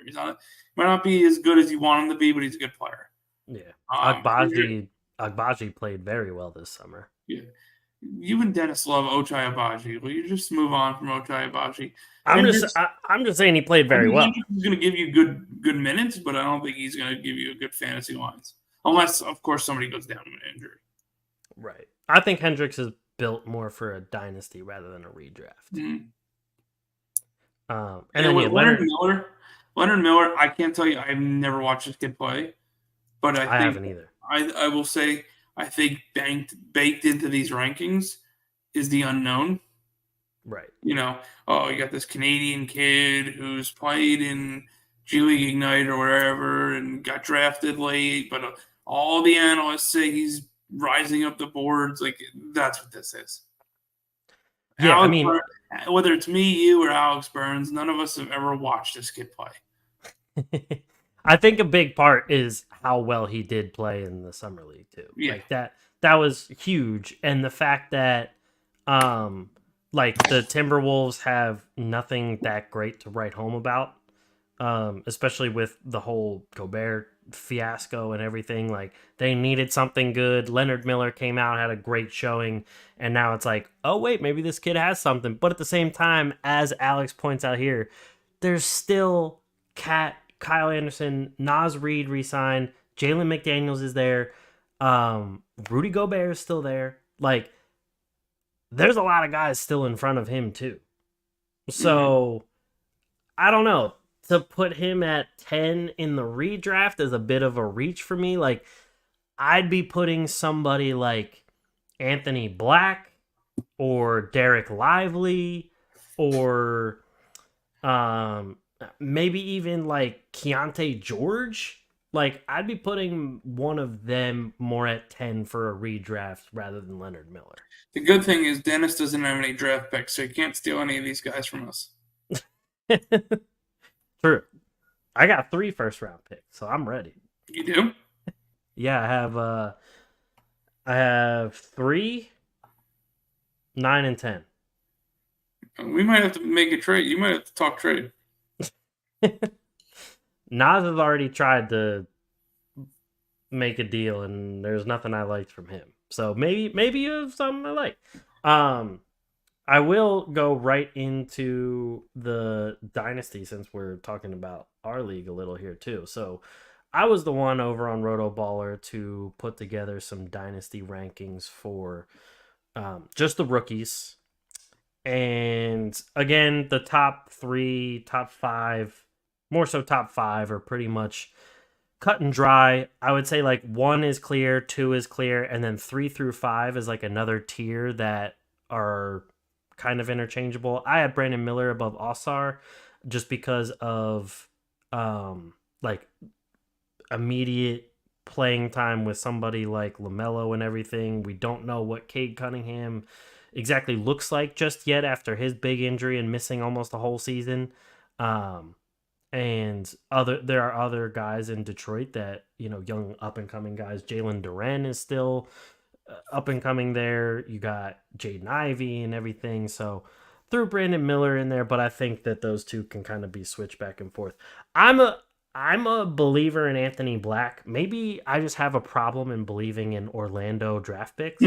S2: Might not be as good as you want him to be, but he's a good player.
S1: Yeah. Agbaji Agbaji played very well this summer.
S2: Yeah. You and Dennis love Ochai Agbaji. Will you just move on from Ochai Agbaji?
S1: I'm just saying he played very well.
S2: He's going to give you good minutes, but I don't think he's going to give you a good fantasy lines. Unless, of course, somebody goes down with an injury.
S1: Right. I think Hendricks is built more for a dynasty rather than a redraft.
S2: Mm-hmm.
S1: And then
S2: Leonard Miller, I can't tell you, I've never watched this kid play, but I
S1: haven't either.
S2: I will say, I think baked into these rankings is the unknown.
S1: Right.
S2: You got this Canadian kid who's played in G League Ignite or wherever and got drafted late, but all the analysts say he's rising up the boards. Like, that's what this is.
S1: Yeah,
S2: whether it's me, you, or Alex Burns, none of us have ever watched this kid play.
S1: I think a big part is how well he did play in the summer league too.
S2: Yeah.
S1: Like that was huge, and the fact that like the Timberwolves have nothing that great to write home about, especially with the whole Gobert fiasco and everything. Like, they needed something good. Leonard Miller came out, had a great showing, and now it's like, oh wait, maybe this kid has something. But at the same time, as Alex points out here, there's still Kyle Anderson, Naz Reid re-signed, Jalen McDaniels is there, Rudy Gobert is still there. Like, there's a lot of guys still in front of him too. So I don't know. To put him at 10 in the redraft is a bit of a reach for me. Like, I'd be putting somebody like Anthony Black or Derek Lively or maybe even like Keontae George. Like, I'd be putting one of them more at 10 for a redraft rather than Leonard Miller.
S2: The good thing is Dennis doesn't have any draft picks, so he can't steal any of these guys from us.
S1: True. I got 3 first-round picks, so I'm ready.
S2: You do?
S1: Yeah, I have 3, 9, and 10.
S2: We might have to make a trade. You might have to talk trade.
S1: Nas has already tried to make a deal, and there's nothing I liked from him. So maybe you have something I like. I will go right into the dynasty since we're talking about our league a little here too. So I was the one over on Roto Baller to put together some dynasty rankings for just the rookies. And again, the top 3, top 5, more so top 5 are pretty much cut and dry. I would say like 1 is clear, 2 is clear, and then 3 through 5 is like another tier that are kind of interchangeable. I had Brandon Miller above Osar just because of like immediate playing time with somebody like LaMelo and everything. We don't know what Cade Cunningham exactly looks like just yet after his big injury and missing almost a whole season. And there are other guys in Detroit that, young up and coming guys. Jalen Duren is still up and coming there. You got Jaden Ivey and everything. So threw Brandon Miller in there, but I think that those two can kind of be switched back and forth. I'm a believer in Anthony Black. Maybe I just have a problem in believing in Orlando draft picks.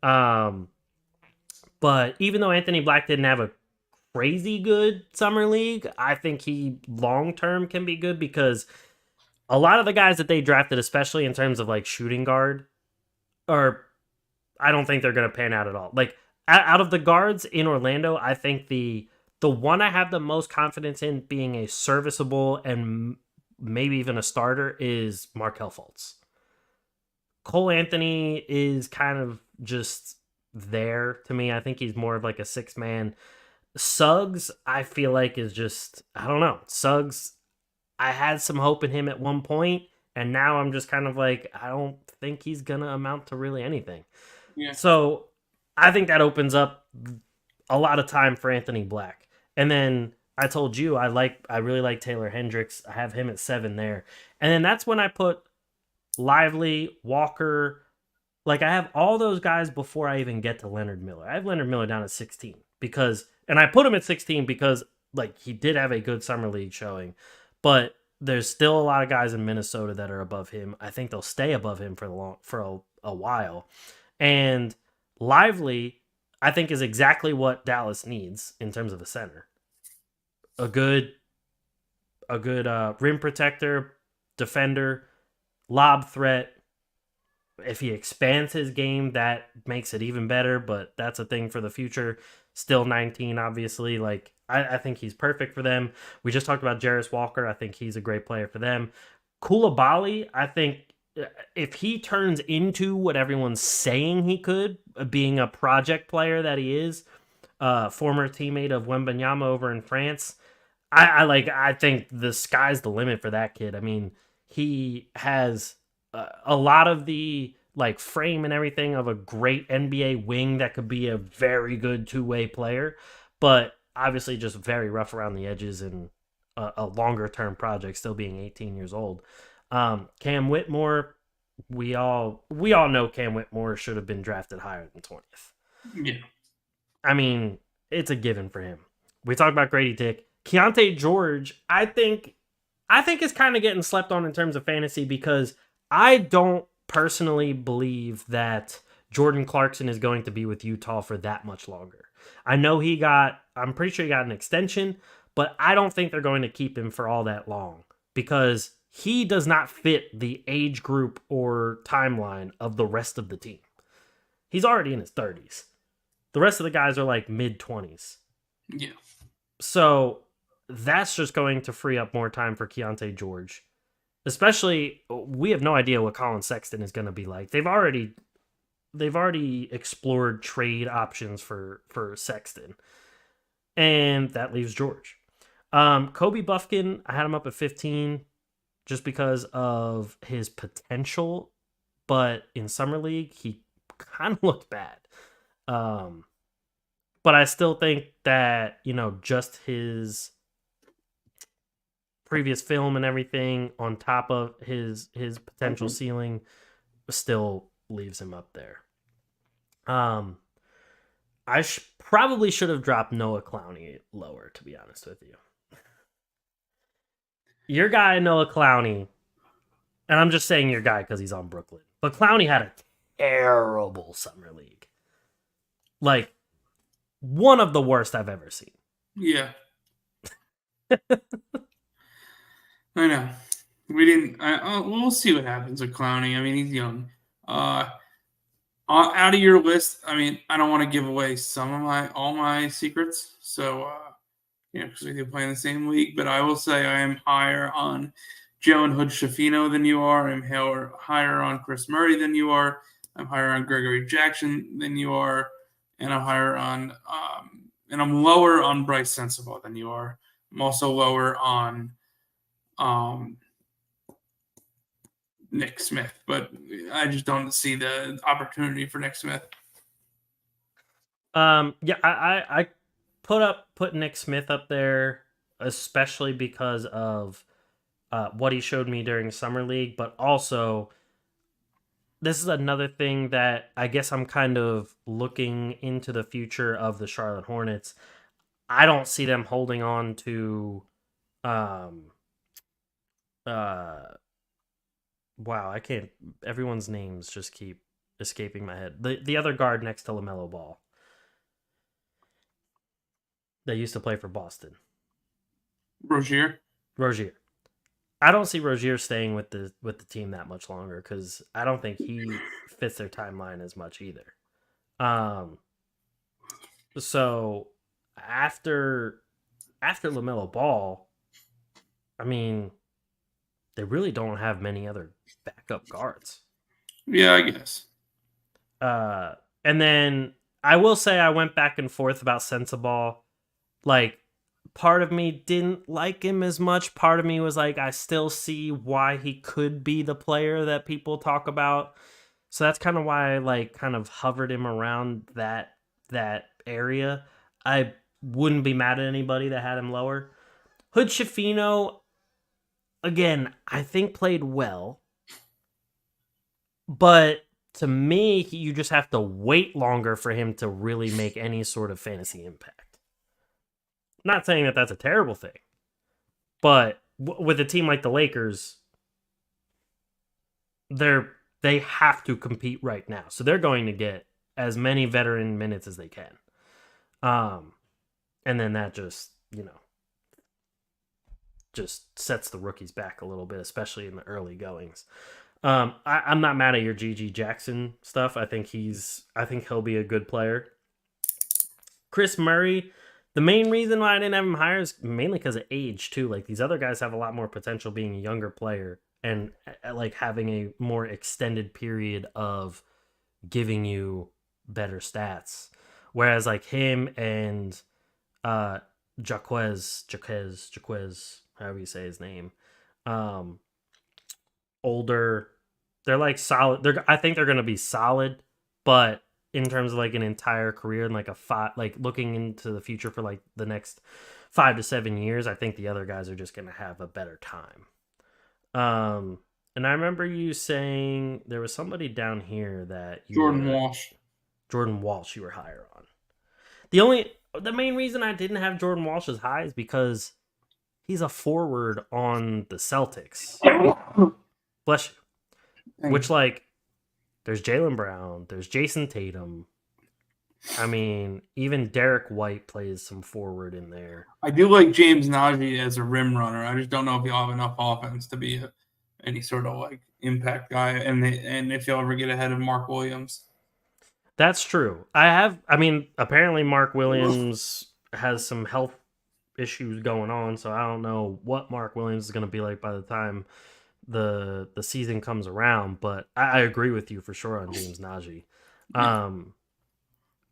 S1: But even though Anthony Black didn't have a crazy good summer league, I think he long-term can be good because a lot of the guys that they drafted, especially in terms of like shooting guard, I don't think they're going to pan out at all. Like, out of the guards in Orlando, I think the one I have the most confidence in being a serviceable and maybe even a starter is Markelle Fultz. Cole Anthony is kind of just there to me. I think he's more of like a 6-man. Suggs, I feel like is just, I don't know. Suggs, I had some hope in him at one point, and now I'm just kind of like, I don't think he's going to amount to really anything.
S2: Yeah.
S1: So I think that opens up a lot of time for Anthony Black. And then I told you I really like Taylor Hendricks. I have him at 7 there. And then that's when I put Lively, Walker. Like, I have all those guys before I even get to Leonard Miller. I have Leonard Miller down at 16 and I put him at 16 because like he did have a good summer league showing. But there's still a lot of guys in Minnesota that are above him. I think they'll stay above him for a while. And Lively, I think, is exactly what Dallas needs in terms of a center. A good rim protector, defender, lob threat. If he expands his game, that makes it even better, but that's a thing for the future. Still 19, obviously. Like, I think he's perfect for them. We just talked about Jarris Walker. I think he's a great player for them. Koulibaly, I think if he turns into what everyone's saying he could, being a project player that he is, former teammate of Wembanyama over in France, I think the sky's the limit for that kid. I mean, he has a lot of the like frame and everything of a great NBA wing that could be a very good two-way player, but obviously just very rough around the edges and a longer term project, still being 18 years old. Cam Whitmore, we all know Cam Whitmore should have been drafted higher than 20th.
S2: Yeah.
S1: I mean, it's a given for him. We talked about Grady Dick. Keontae George, I think is kind of getting slept on in terms of fantasy because I don't personally believe that Jordan Clarkson is going to be with Utah for that much longer. I know I'm pretty sure he got an extension, but I don't think they're going to keep him for all that long because he does not fit the age group or timeline of the rest of the team. He's already in his 30s. The rest of the guys are like mid-20s.
S2: Yeah.
S1: So that's just going to free up more time for Keontae George. Especially, we have no idea what Colin Sexton is going to be like. They've already explored trade options for Sexton. And that leaves George. Kobe Buffkin, I had him up at 15 just because of his potential. But in Summer League, he kind of looked bad. But I still think that, just his previous film and everything on top of his potential ceiling still leaves him up there. I probably should have dropped Noah Clowney lower, to be honest with you. Your guy, Noah Clowney, and I'm just saying your guy because he's on Brooklyn, but Clowney had a terrible Summer League. Like, one of the worst I've ever seen.
S2: Yeah. I know. We didn't. We'll see what happens with Clowney. I mean, he's young. Out of your list, I mean, I don't want to give away all my secrets. So, because we do play in the same league. But I will say I am higher on Jalen Hood-Schifino than you are. I'm higher on Chris Murray than you are. I'm higher on Gregory Jackson than you are, and I'm higher on and I'm lower on Bryce Sensabaugh than you are. I'm also lower on Nick Smith, but I just don't see the opportunity for Nick Smith.
S1: Yeah, I put Nick Smith up there, especially because of what he showed me during Summer League, but also this is another thing that I guess I'm kind of looking into the future of the Charlotte Hornets. I don't see them holding on to wow, I can't. Everyone's names just keep escaping my head. The other guard next to LaMelo Ball. They used to play for Boston.
S2: Rozier.
S1: I don't see Rozier staying with the team that much longer because I don't think he fits their timeline as much either. So after LaMelo Ball, I mean, they really don't have many other backup guards.
S2: Yeah, I guess.
S1: And then I will say I went back and forth about Sensabaugh. Like, part of me didn't like him as much. Part of me was like, I still see why he could be the player that people talk about. So that's kind of why I kind of hovered him around that area. I wouldn't be mad at anybody that had him lower. Hood-Schifino, again, I think played well. But to me, you just have to wait longer for him to really make any sort of fantasy impact. Not saying that that's a terrible thing, but with a team like the Lakers, they have to compete right now. So they're going to get as many veteran minutes as they can. And then that just, just sets the rookies back a little bit, especially in the early goings. I'm not mad at your GG Jackson stuff. I think he'll be a good player. Chris Murray, the main reason why I didn't have him higher is mainly because of age too. Like these other guys have a lot more potential being a younger player and like having a more extended period of giving you better stats. Whereas like him and Jaquez, however you say his name, older, they're like solid. I think they're gonna be solid, but in terms of like an entire career and like like looking into the future for like the next 5 to 7 years, I think the other guys are just gonna have a better time. And I remember you saying there was somebody down here that
S2: Jordan Walsh.
S1: Jordan Walsh you were higher on. The main reason I didn't have Jordan Walsh as high is because he's a forward on the Celtics. Bless you. Which, like, there's Jaylen Brown, there's Jason Tatum. I mean, even Derek White plays some forward in there.
S2: I do like James Najee as a rim runner. I just don't know if he'll have enough offense to be any sort of like impact guy, and if he'll ever get ahead of Mark Williams.
S1: That's true. Apparently Mark Williams has some health issues going on, so I don't know what Mark Williams is going to be like by the time the season comes around, but I agree with you for sure on James Najee.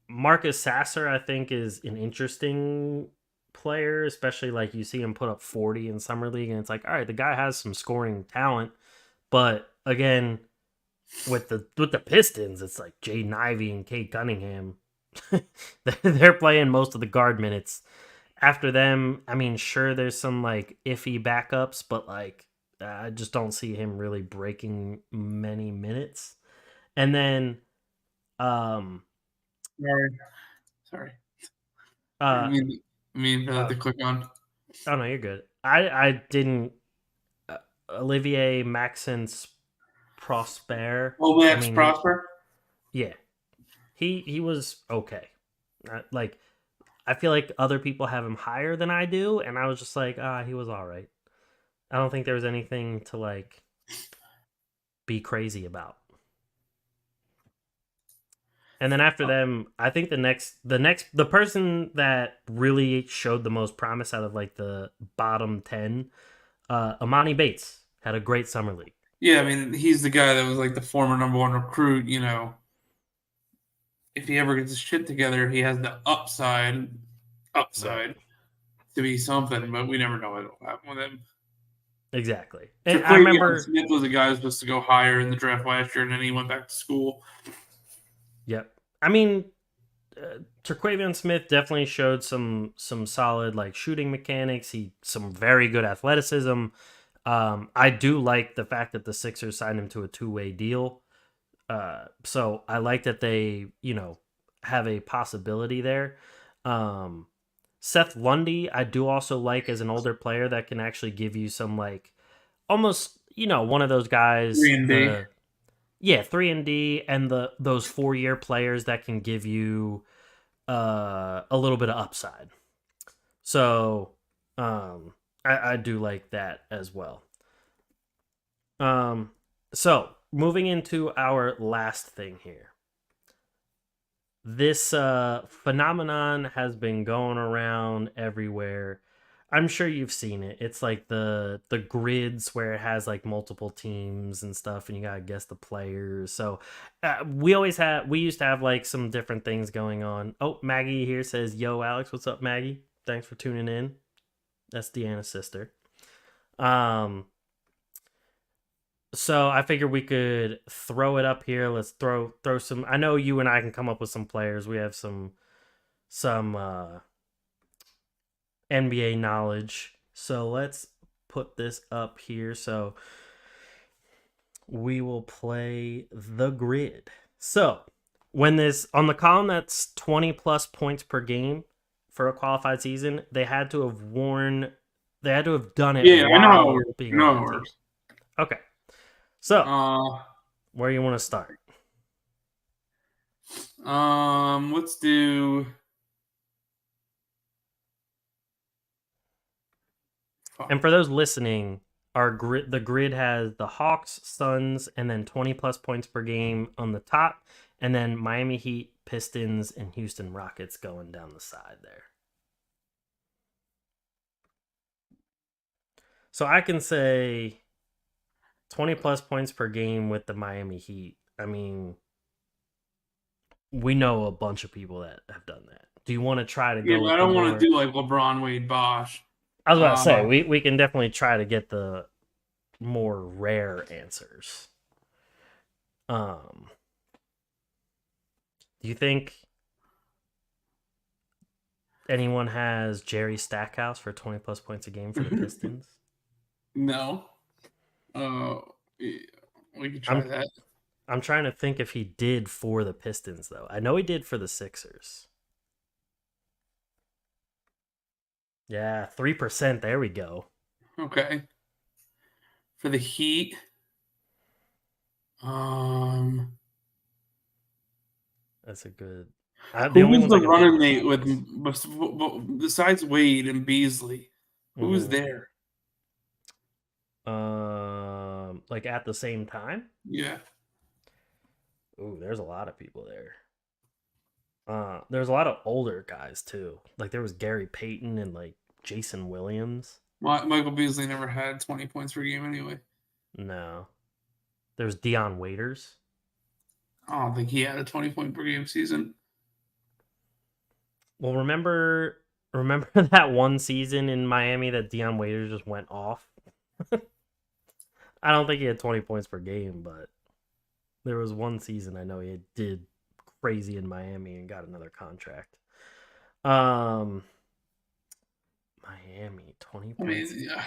S1: Marcus Sasser, I think, is an interesting player, especially like you see him put up 40 in Summer League, and it's like, all right, the guy has some scoring talent, but again, with the Pistons, it's like Jaden Ivey and Kate Cunningham. They're playing most of the guard minutes. After them, I mean, sure, there's some like iffy backups, but like I just don't see him really breaking many minutes. And then,
S2: sorry.
S1: To
S2: click on.
S1: Oh no, you're good. I didn't. Olivier Maxence Prosper.
S2: Prosper.
S1: Yeah, he was okay. Like, I feel like other people have him higher than I do, and I was just like, he was all right. I don't think there was anything to like be crazy about. And then after them, I think the person that really showed the most promise out of like the bottom 10, Amani Bates had a great summer league.
S2: Yeah, I mean, he's the guy that was like the former number one recruit. You know, if he ever gets his shit together, he has the upside to be something, but we never know what'll happen with him.
S1: Exactly. And I remember
S2: Smith was the guy who was supposed to go higher in the draft last year, and then he went back to school.
S1: Yep. I mean, Terquavion Smith definitely showed some solid like shooting mechanics. Some very good athleticism. I do like the fact that the Sixers signed him to a 2-way deal. So I like that they, have a possibility there. Seth Lundy, I do also like as an older player that can actually give you some like almost, one of those guys.
S2: 3-and-D.
S1: 3-and-D, and those 4-year players that can give you a little bit of upside. So I do like that as well. So moving into our last thing here. This phenomenon has been going around everywhere. I'm sure you've seen it. It's like the grids where it has like multiple teams and stuff, and you gotta guess the players. So we used to have like some different things going on. Oh, Maggie here says, "Yo, Alex, what's up, Maggie? Thanks for tuning in." That's Deanna's sister. So I figured we could throw it up here. Let's throw some. I know you and I can come up with some players. We have some NBA knowledge. So let's put this up here. So we will play the grid. So when this on the column that's 20 plus points per game for a qualified season, they had to have worn They had to have done it
S2: Yeah, I know how it
S1: while
S2: works. I
S1: being
S2: know
S1: on
S2: how it
S1: the team.
S2: works.
S1: Okay. So, where do you want to start?
S2: Let's do.
S1: And for those listening, the grid has the Hawks, Suns, and then 20 plus points per game on the top, and then Miami Heat, Pistons, and Houston Rockets going down the side there. So I can say 20 plus points per game with the Miami Heat. I mean, we know a bunch of people that have done that. Do you want to try to go with
S2: I don't want
S1: more...
S2: to do like LeBron, Wade, Bosh.
S1: I was about to say, we can definitely try to get the more rare answers. Do you think anyone has Jerry Stackhouse for 20 plus points a game for the Pistons?
S2: No. We could try that.
S1: I'm trying to think if he did for the Pistons, though. I know he did for the Sixers. Yeah, 3%. There we go.
S2: Okay. For the Heat,
S1: That's a good...
S2: who was the running mate with besides Wade and Beasley? Who was there?
S1: Like at the same time?
S2: Yeah.
S1: Ooh, there's a lot of people there. There's a lot of older guys too. Like there was Gary Payton and like Jason Williams.
S2: Michael Beasley never had 20 points per game anyway.
S1: No. There's Deion Waiters.
S2: I don't think he had a 20 point per game season.
S1: Well, remember that one season in Miami that Deion Waiters just went off? I don't think he had 20 points per game, but there was one season I know he did crazy in Miami and got another contract. Miami, 20 points.
S2: I mean, yeah.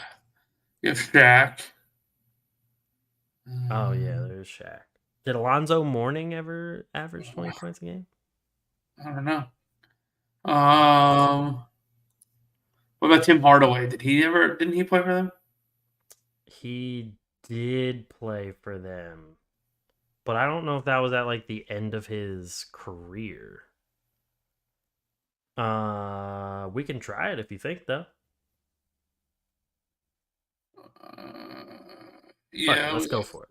S2: You have Shaq.
S1: Oh, yeah, there's Shaq. Did Alonzo Mourning ever average 20 points a game?
S2: I don't know. What about Tim Hardaway? Didn't he play for them?
S1: He did play for them. But I don't know if that was at like the end of his career. We can try it if you think, though.
S2: Yeah,
S1: let's go for it.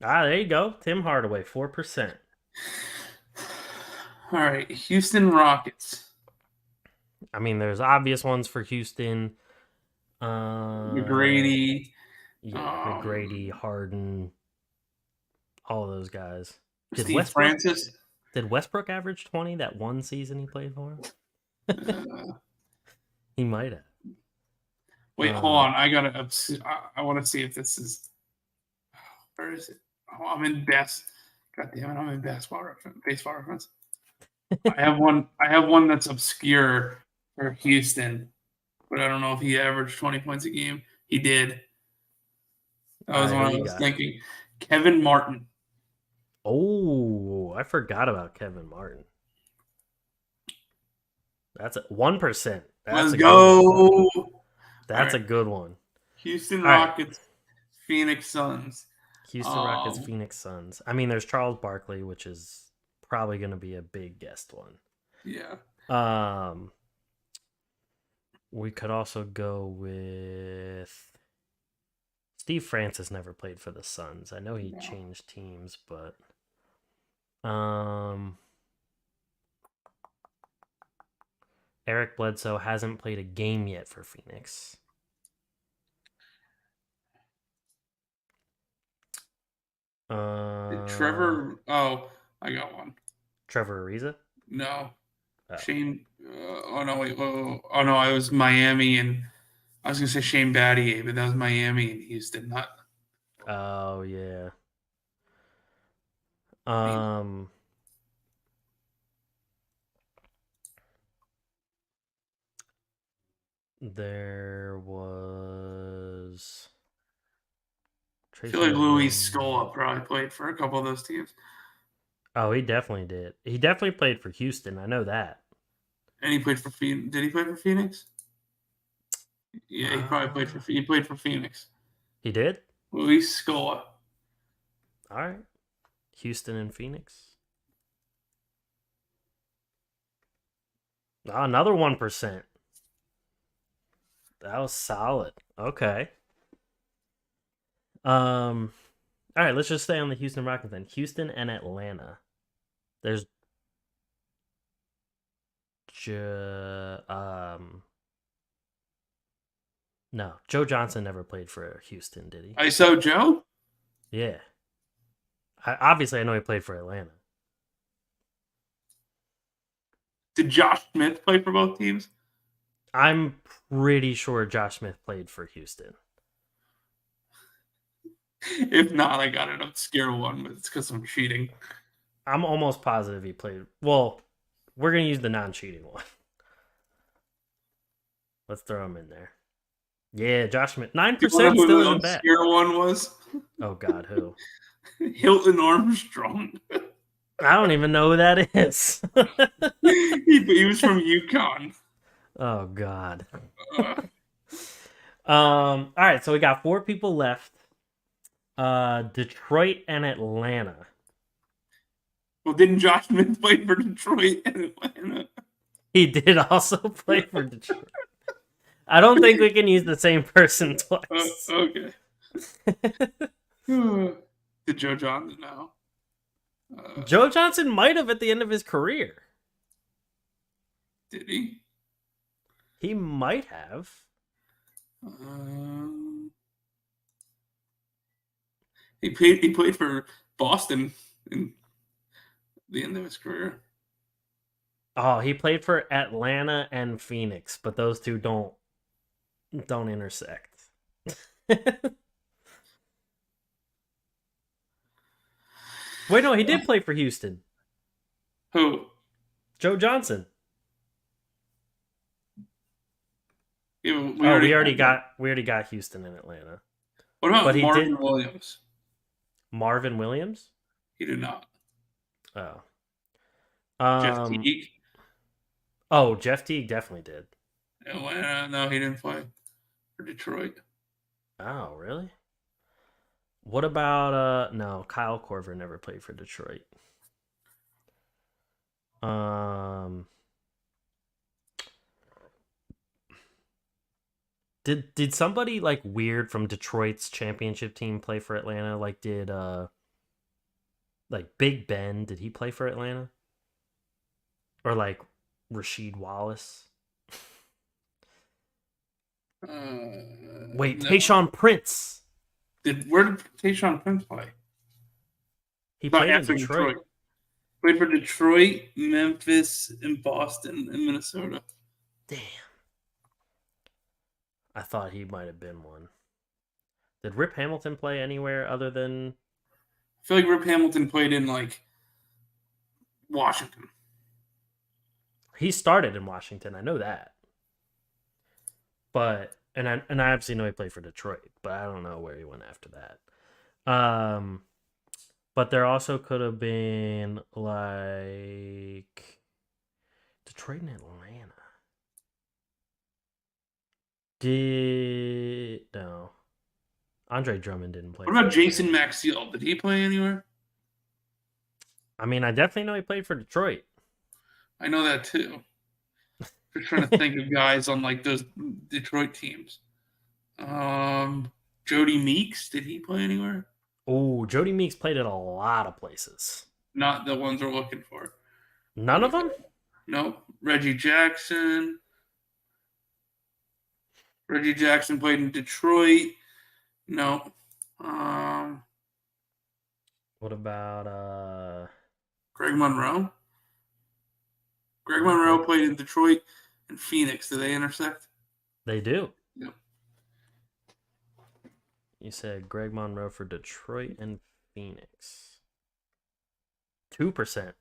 S1: There you go. Tim Hardaway, 4%.
S2: All right, Houston Rockets.
S1: I mean, there's obvious ones for Houston.
S2: McGrady.
S1: Yeah, McGrady, Harden, all of those guys.
S2: Steve Francis.
S1: Did Westbrook average 20 that one season he played for him? He might have.
S2: Wait, hold on. I want to see if this is. Where is it? Oh, I'm in best. God damn it! I'm in baseball reference. I have one that's obscure for Houston, but I don't know if he averaged 20 points a game. He did. That was what I was thinking. Kevin Martin.
S1: Oh, I forgot about Kevin Martin. That's 1%.
S2: Let's go.
S1: That's a good one.
S2: Houston Rockets, Phoenix Suns.
S1: Houston Rockets, Phoenix Suns. I mean, there's Charles Barkley, which is probably going to be a big guest one.
S2: Yeah.
S1: We could also go with Steve Francis. Never played for the Suns. I know he changed teams, but Eric Bledsoe hasn't played a game yet for Phoenix.
S2: Trevor. Oh, I got one.
S1: Trevor Ariza?
S2: No. Shane. Oh no! Wait. Oh no! I was Miami, and I was gonna say Shane Battier, but that was Miami and Houston, not.
S1: Oh yeah. There was.
S2: I feel like Luis Scola probably played for a couple of those teams.
S1: Oh, he definitely did. He definitely played for Houston. I know that.
S2: And he played for Phoenix. Did he play for Phoenix? Yeah, he probably played for Phoenix.
S1: He did?
S2: Luis Scola.
S1: All right. Houston and Phoenix. Oh, another 1%. That was solid. Okay. All right, let's just stay on the Houston Rockets then. Houston and Atlanta. There's no, Joe Johnson never played for Houston, did he?
S2: ISO Joe?
S1: Yeah. Obviously, I know he played for Atlanta.
S2: Did Josh Smith play for both teams?
S1: I'm pretty sure Josh Smith played for Houston.
S2: If not, I got an obscure one, but it's because I'm cheating.
S1: I'm almost positive he played. Well, we're going to use the non-cheating one. Let's throw him in there. Yeah, Josh Smith. 9% still isn't bad.
S2: Obscure one was?
S1: Oh, God, who?
S2: Hilton Armstrong.
S1: I don't even know who that is.
S2: he was from UConn.
S1: Oh, God. All right, so we got 4 people left. Detroit and Atlanta.
S2: Well, didn't Josh Smith play for Detroit and Atlanta?
S1: He did also play for Detroit. I don't think we can use the same person twice.
S2: Okay. Did Joe Johnson know?
S1: Joe Johnson might have at the end of his career.
S2: Did he?
S1: He might have.
S2: He played for Boston in the end of his career.
S1: Oh, he played for Atlanta and Phoenix, but those two don't intersect. Wait, no, he did play for Houston.
S2: Who?
S1: Joe Johnson.
S2: Yeah,
S1: We already got Houston and Atlanta.
S2: What about
S1: But he
S2: Marvin
S1: did-
S2: Williams?
S1: Marvin Williams?
S2: He did not.
S1: Oh.
S2: Jeff Teague?
S1: Oh, Jeff Teague definitely did.
S2: Atlanta? No, he didn't play for Detroit.
S1: Oh, really? What about no, Kyle Korver never played for Detroit. Did somebody like weird from Detroit's championship team play for Atlanta? Like did like Big Ben, did he play for Atlanta? Or like Rasheed Wallace? Wait,
S2: No.
S1: Tayshaun Prince.
S2: Where did Tayshaun Prince play?
S1: He
S2: Not
S1: played in
S2: after
S1: Detroit.
S2: Played for Detroit, Memphis, and Boston, and Minnesota.
S1: Damn. I thought he might have been one. Did Rip Hamilton play anywhere other than...
S2: I feel like Rip Hamilton played in like Washington.
S1: He started in Washington, I know that. But and I obviously know he played for Detroit, but I don't know where he went after that. But there also could have been like Detroit and Atlanta. No. Andre Drummond didn't play.
S2: What about Jason Maxiell? Did he play anywhere?
S1: I mean, I definitely know he played for Detroit.
S2: I know that too. Just trying to think of guys on like those Detroit teams. Jody Meeks, did he play anywhere?
S1: Oh, Jody Meeks played at a lot of places.
S2: Not the ones we're looking for.
S1: None of them?
S2: No. Reggie Jackson. Reggie Jackson played in Detroit. No.
S1: What about
S2: Greg Monroe? Greg Monroe played in Detroit and Phoenix. Do they intersect?
S1: They do.
S2: Yep.
S1: You said Greg Monroe for Detroit and Phoenix. 2%.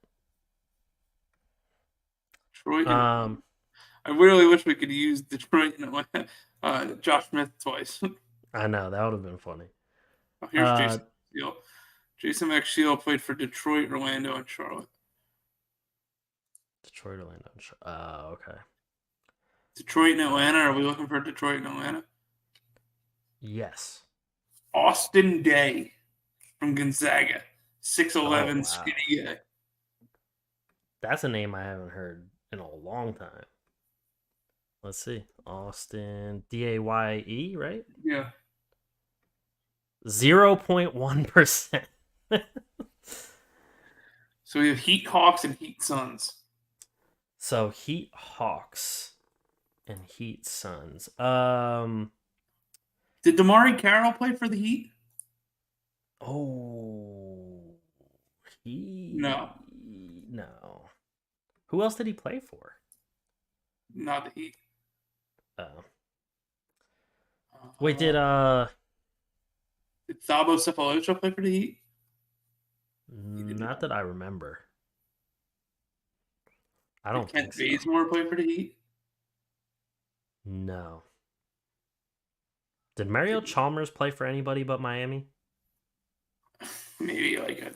S2: Detroit. I really wish we could use Detroit and Josh Smith twice.
S1: I know, that would have been funny.
S2: Oh, here's Jason Maxiell. Jason Maxiell played for Detroit, Orlando, and Charlotte.
S1: Detroit, Orlando. Okay.
S2: Detroit and Atlanta. Are we looking for Detroit and Atlanta?
S1: Yes.
S2: Austin Day from Gonzaga. 6'11",
S1: wow.
S2: skinny guy.
S1: That's a name I haven't heard in a long time. Let's see. Austin Daye, right?
S2: Yeah.
S1: 0.1%.
S2: So we have Heat Hawks and Heat Suns.
S1: So Heat Hawks and Heat Suns.
S2: Did Damari Carroll play for the Heat?
S1: Oh,
S2: No.
S1: No. Who else did he play for?
S2: Not the Heat.
S1: Oh. Wait, did
S2: Thabo Cephalosha play for the Heat?
S1: not that I remember. I don't
S2: Did Kent
S1: think so.
S2: Bazemore play for the Heat?
S1: No. Did Mario Chalmers play for anybody but Miami?
S2: Maybe like a.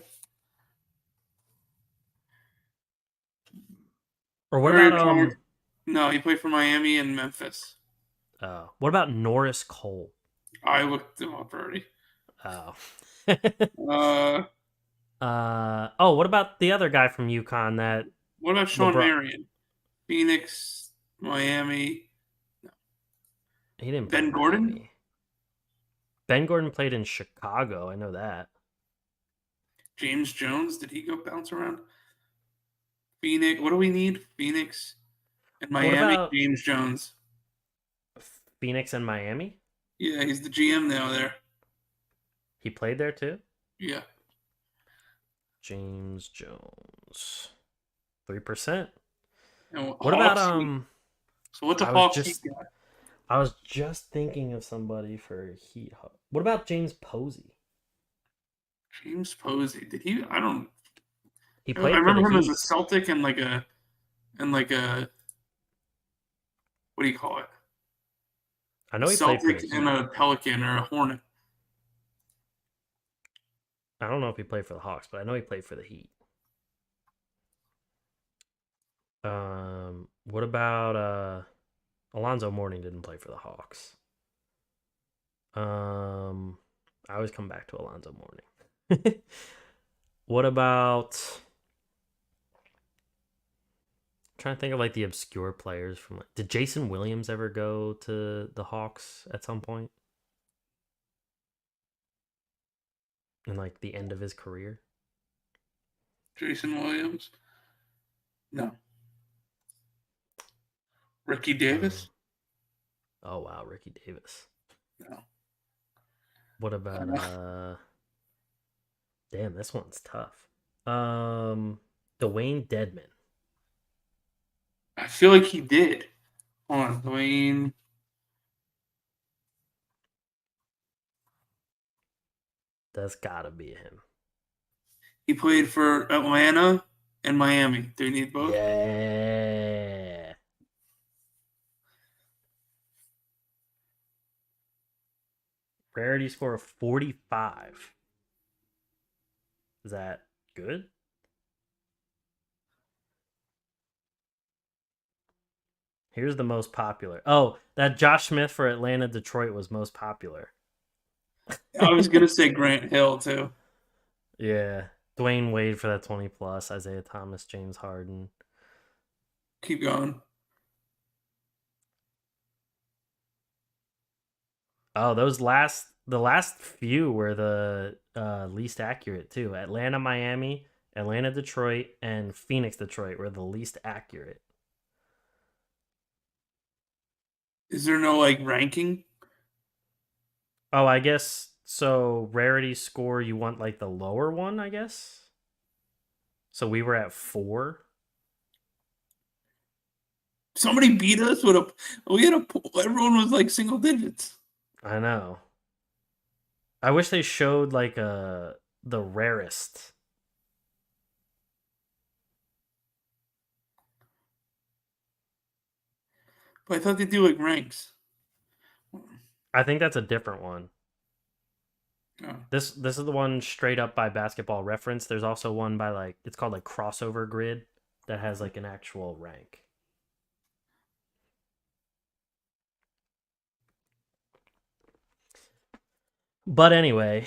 S1: Or what
S2: Mario
S1: about
S2: Chalmers- No, he played for Miami and Memphis.
S1: what about Norris Cole?
S2: I looked him up already.
S1: Oh. What about the other guy from UConn that
S2: What about Sean
S1: LeBron-
S2: Marion? Phoenix, Miami.
S1: he didn't
S2: Ben
S1: play
S2: Gordon?
S1: Miami. Ben Gordon played in Chicago. I know that.
S2: James Jones, did he go bounce around? Phoenix, what do we need? Phoenix and Miami.
S1: about-
S2: James Jones.
S1: Phoenix and Miami?
S2: Yeah, he's the GM now there.
S1: He played there too?
S2: Yeah.
S1: James Jones. 3%.
S2: And
S1: What about
S2: Hawks- So what the
S1: I was
S2: Hawks
S1: just-
S2: Heat got?
S1: I was just thinking of somebody for Heat. What about James Posey?
S2: James Posey. Did he? I don't.
S1: He
S2: I
S1: played for
S2: remember him
S1: the
S2: as
S1: Heat.
S2: a Celtic and like a. What do you call it?
S1: I know he played for the
S2: Celtic
S1: Heat.
S2: and a Pelican or a Hornet.
S1: I don't know if he played for the Hawks, but I know he played for the Heat. What about Alonzo Mourning didn't play for the Hawks. I always come back to Alonzo Mourning. What about I'm trying to think of like the obscure players from did Jason Williams ever go to the Hawks at some point? In like the end of his career?
S2: Jason Williams. No. Ricky Davis.
S1: Oh wow, Ricky Davis.
S2: No.
S1: What about damn, this one's tough. Dwayne Dedman.
S2: I feel like he did. Hold on, Dwayne.
S1: That's gotta be him.
S2: He played for Atlanta and Miami. Do you need both?
S1: Yeah. Rarity score of 45. Is that good? Here's the most popular. Oh, that Josh Smith for Atlanta Detroit was most popular.
S2: I was gonna say Grant Hill too.
S1: Yeah. Dwayne Wade for that 20 plus. Isaiah Thomas, James Harden.
S2: Keep going.
S1: Oh, the last few were the least accurate too. Atlanta, Miami, Atlanta, Detroit, and Phoenix, Detroit were the least accurate.
S2: Is there no like ranking?
S1: Oh, I guess so. Rarity score, you want like the lower one, I guess. So we were at 4.
S2: Somebody beat us with a. We had a. Everyone was like single digits.
S1: I know. I wish they showed like the rarest.
S2: But I thought they do like ranks.
S1: I think that's a different one.
S2: Oh.
S1: This is the one straight up by Basketball Reference. There's also one by like it's called like Crossover Grid. that has like an actual rank. But anyway,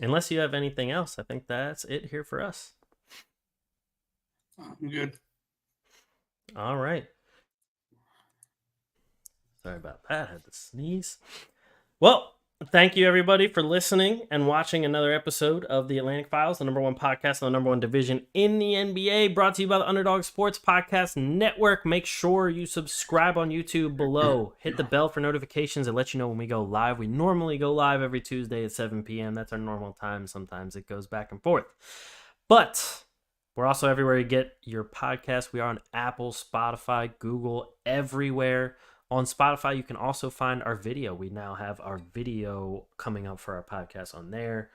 S1: unless you have anything else, I think that's it here for us.
S2: I'm good.
S1: All right. Sorry about that. I had to sneeze. Well, thank you everybody for listening and watching another episode of the Atlantic Files, the #1 podcast on the #1 division in the NBA, brought to you by the Underdog Sports Podcast Network. Make sure you subscribe on YouTube below. Hit the bell for notifications and let you know when we go live. We normally go live every Tuesday at 7 p.m. That's our normal time. Sometimes it goes back and forth. But we're also everywhere you get your podcast. We are on Apple, Spotify, Google, everywhere. On Spotify, you can also find our video. We now have our video coming up for our podcast on there,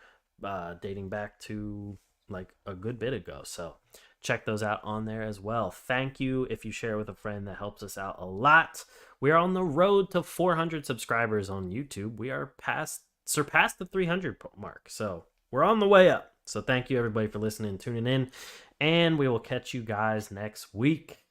S1: dating back to like a good bit ago. So check those out on there as well. Thank you if you share with a friend. That helps us out a lot. We are on the road to 400 subscribers on YouTube. We are surpassed the 300 mark. So we're on the way up. So thank you everybody for listening and tuning in. And we will catch you guys next week.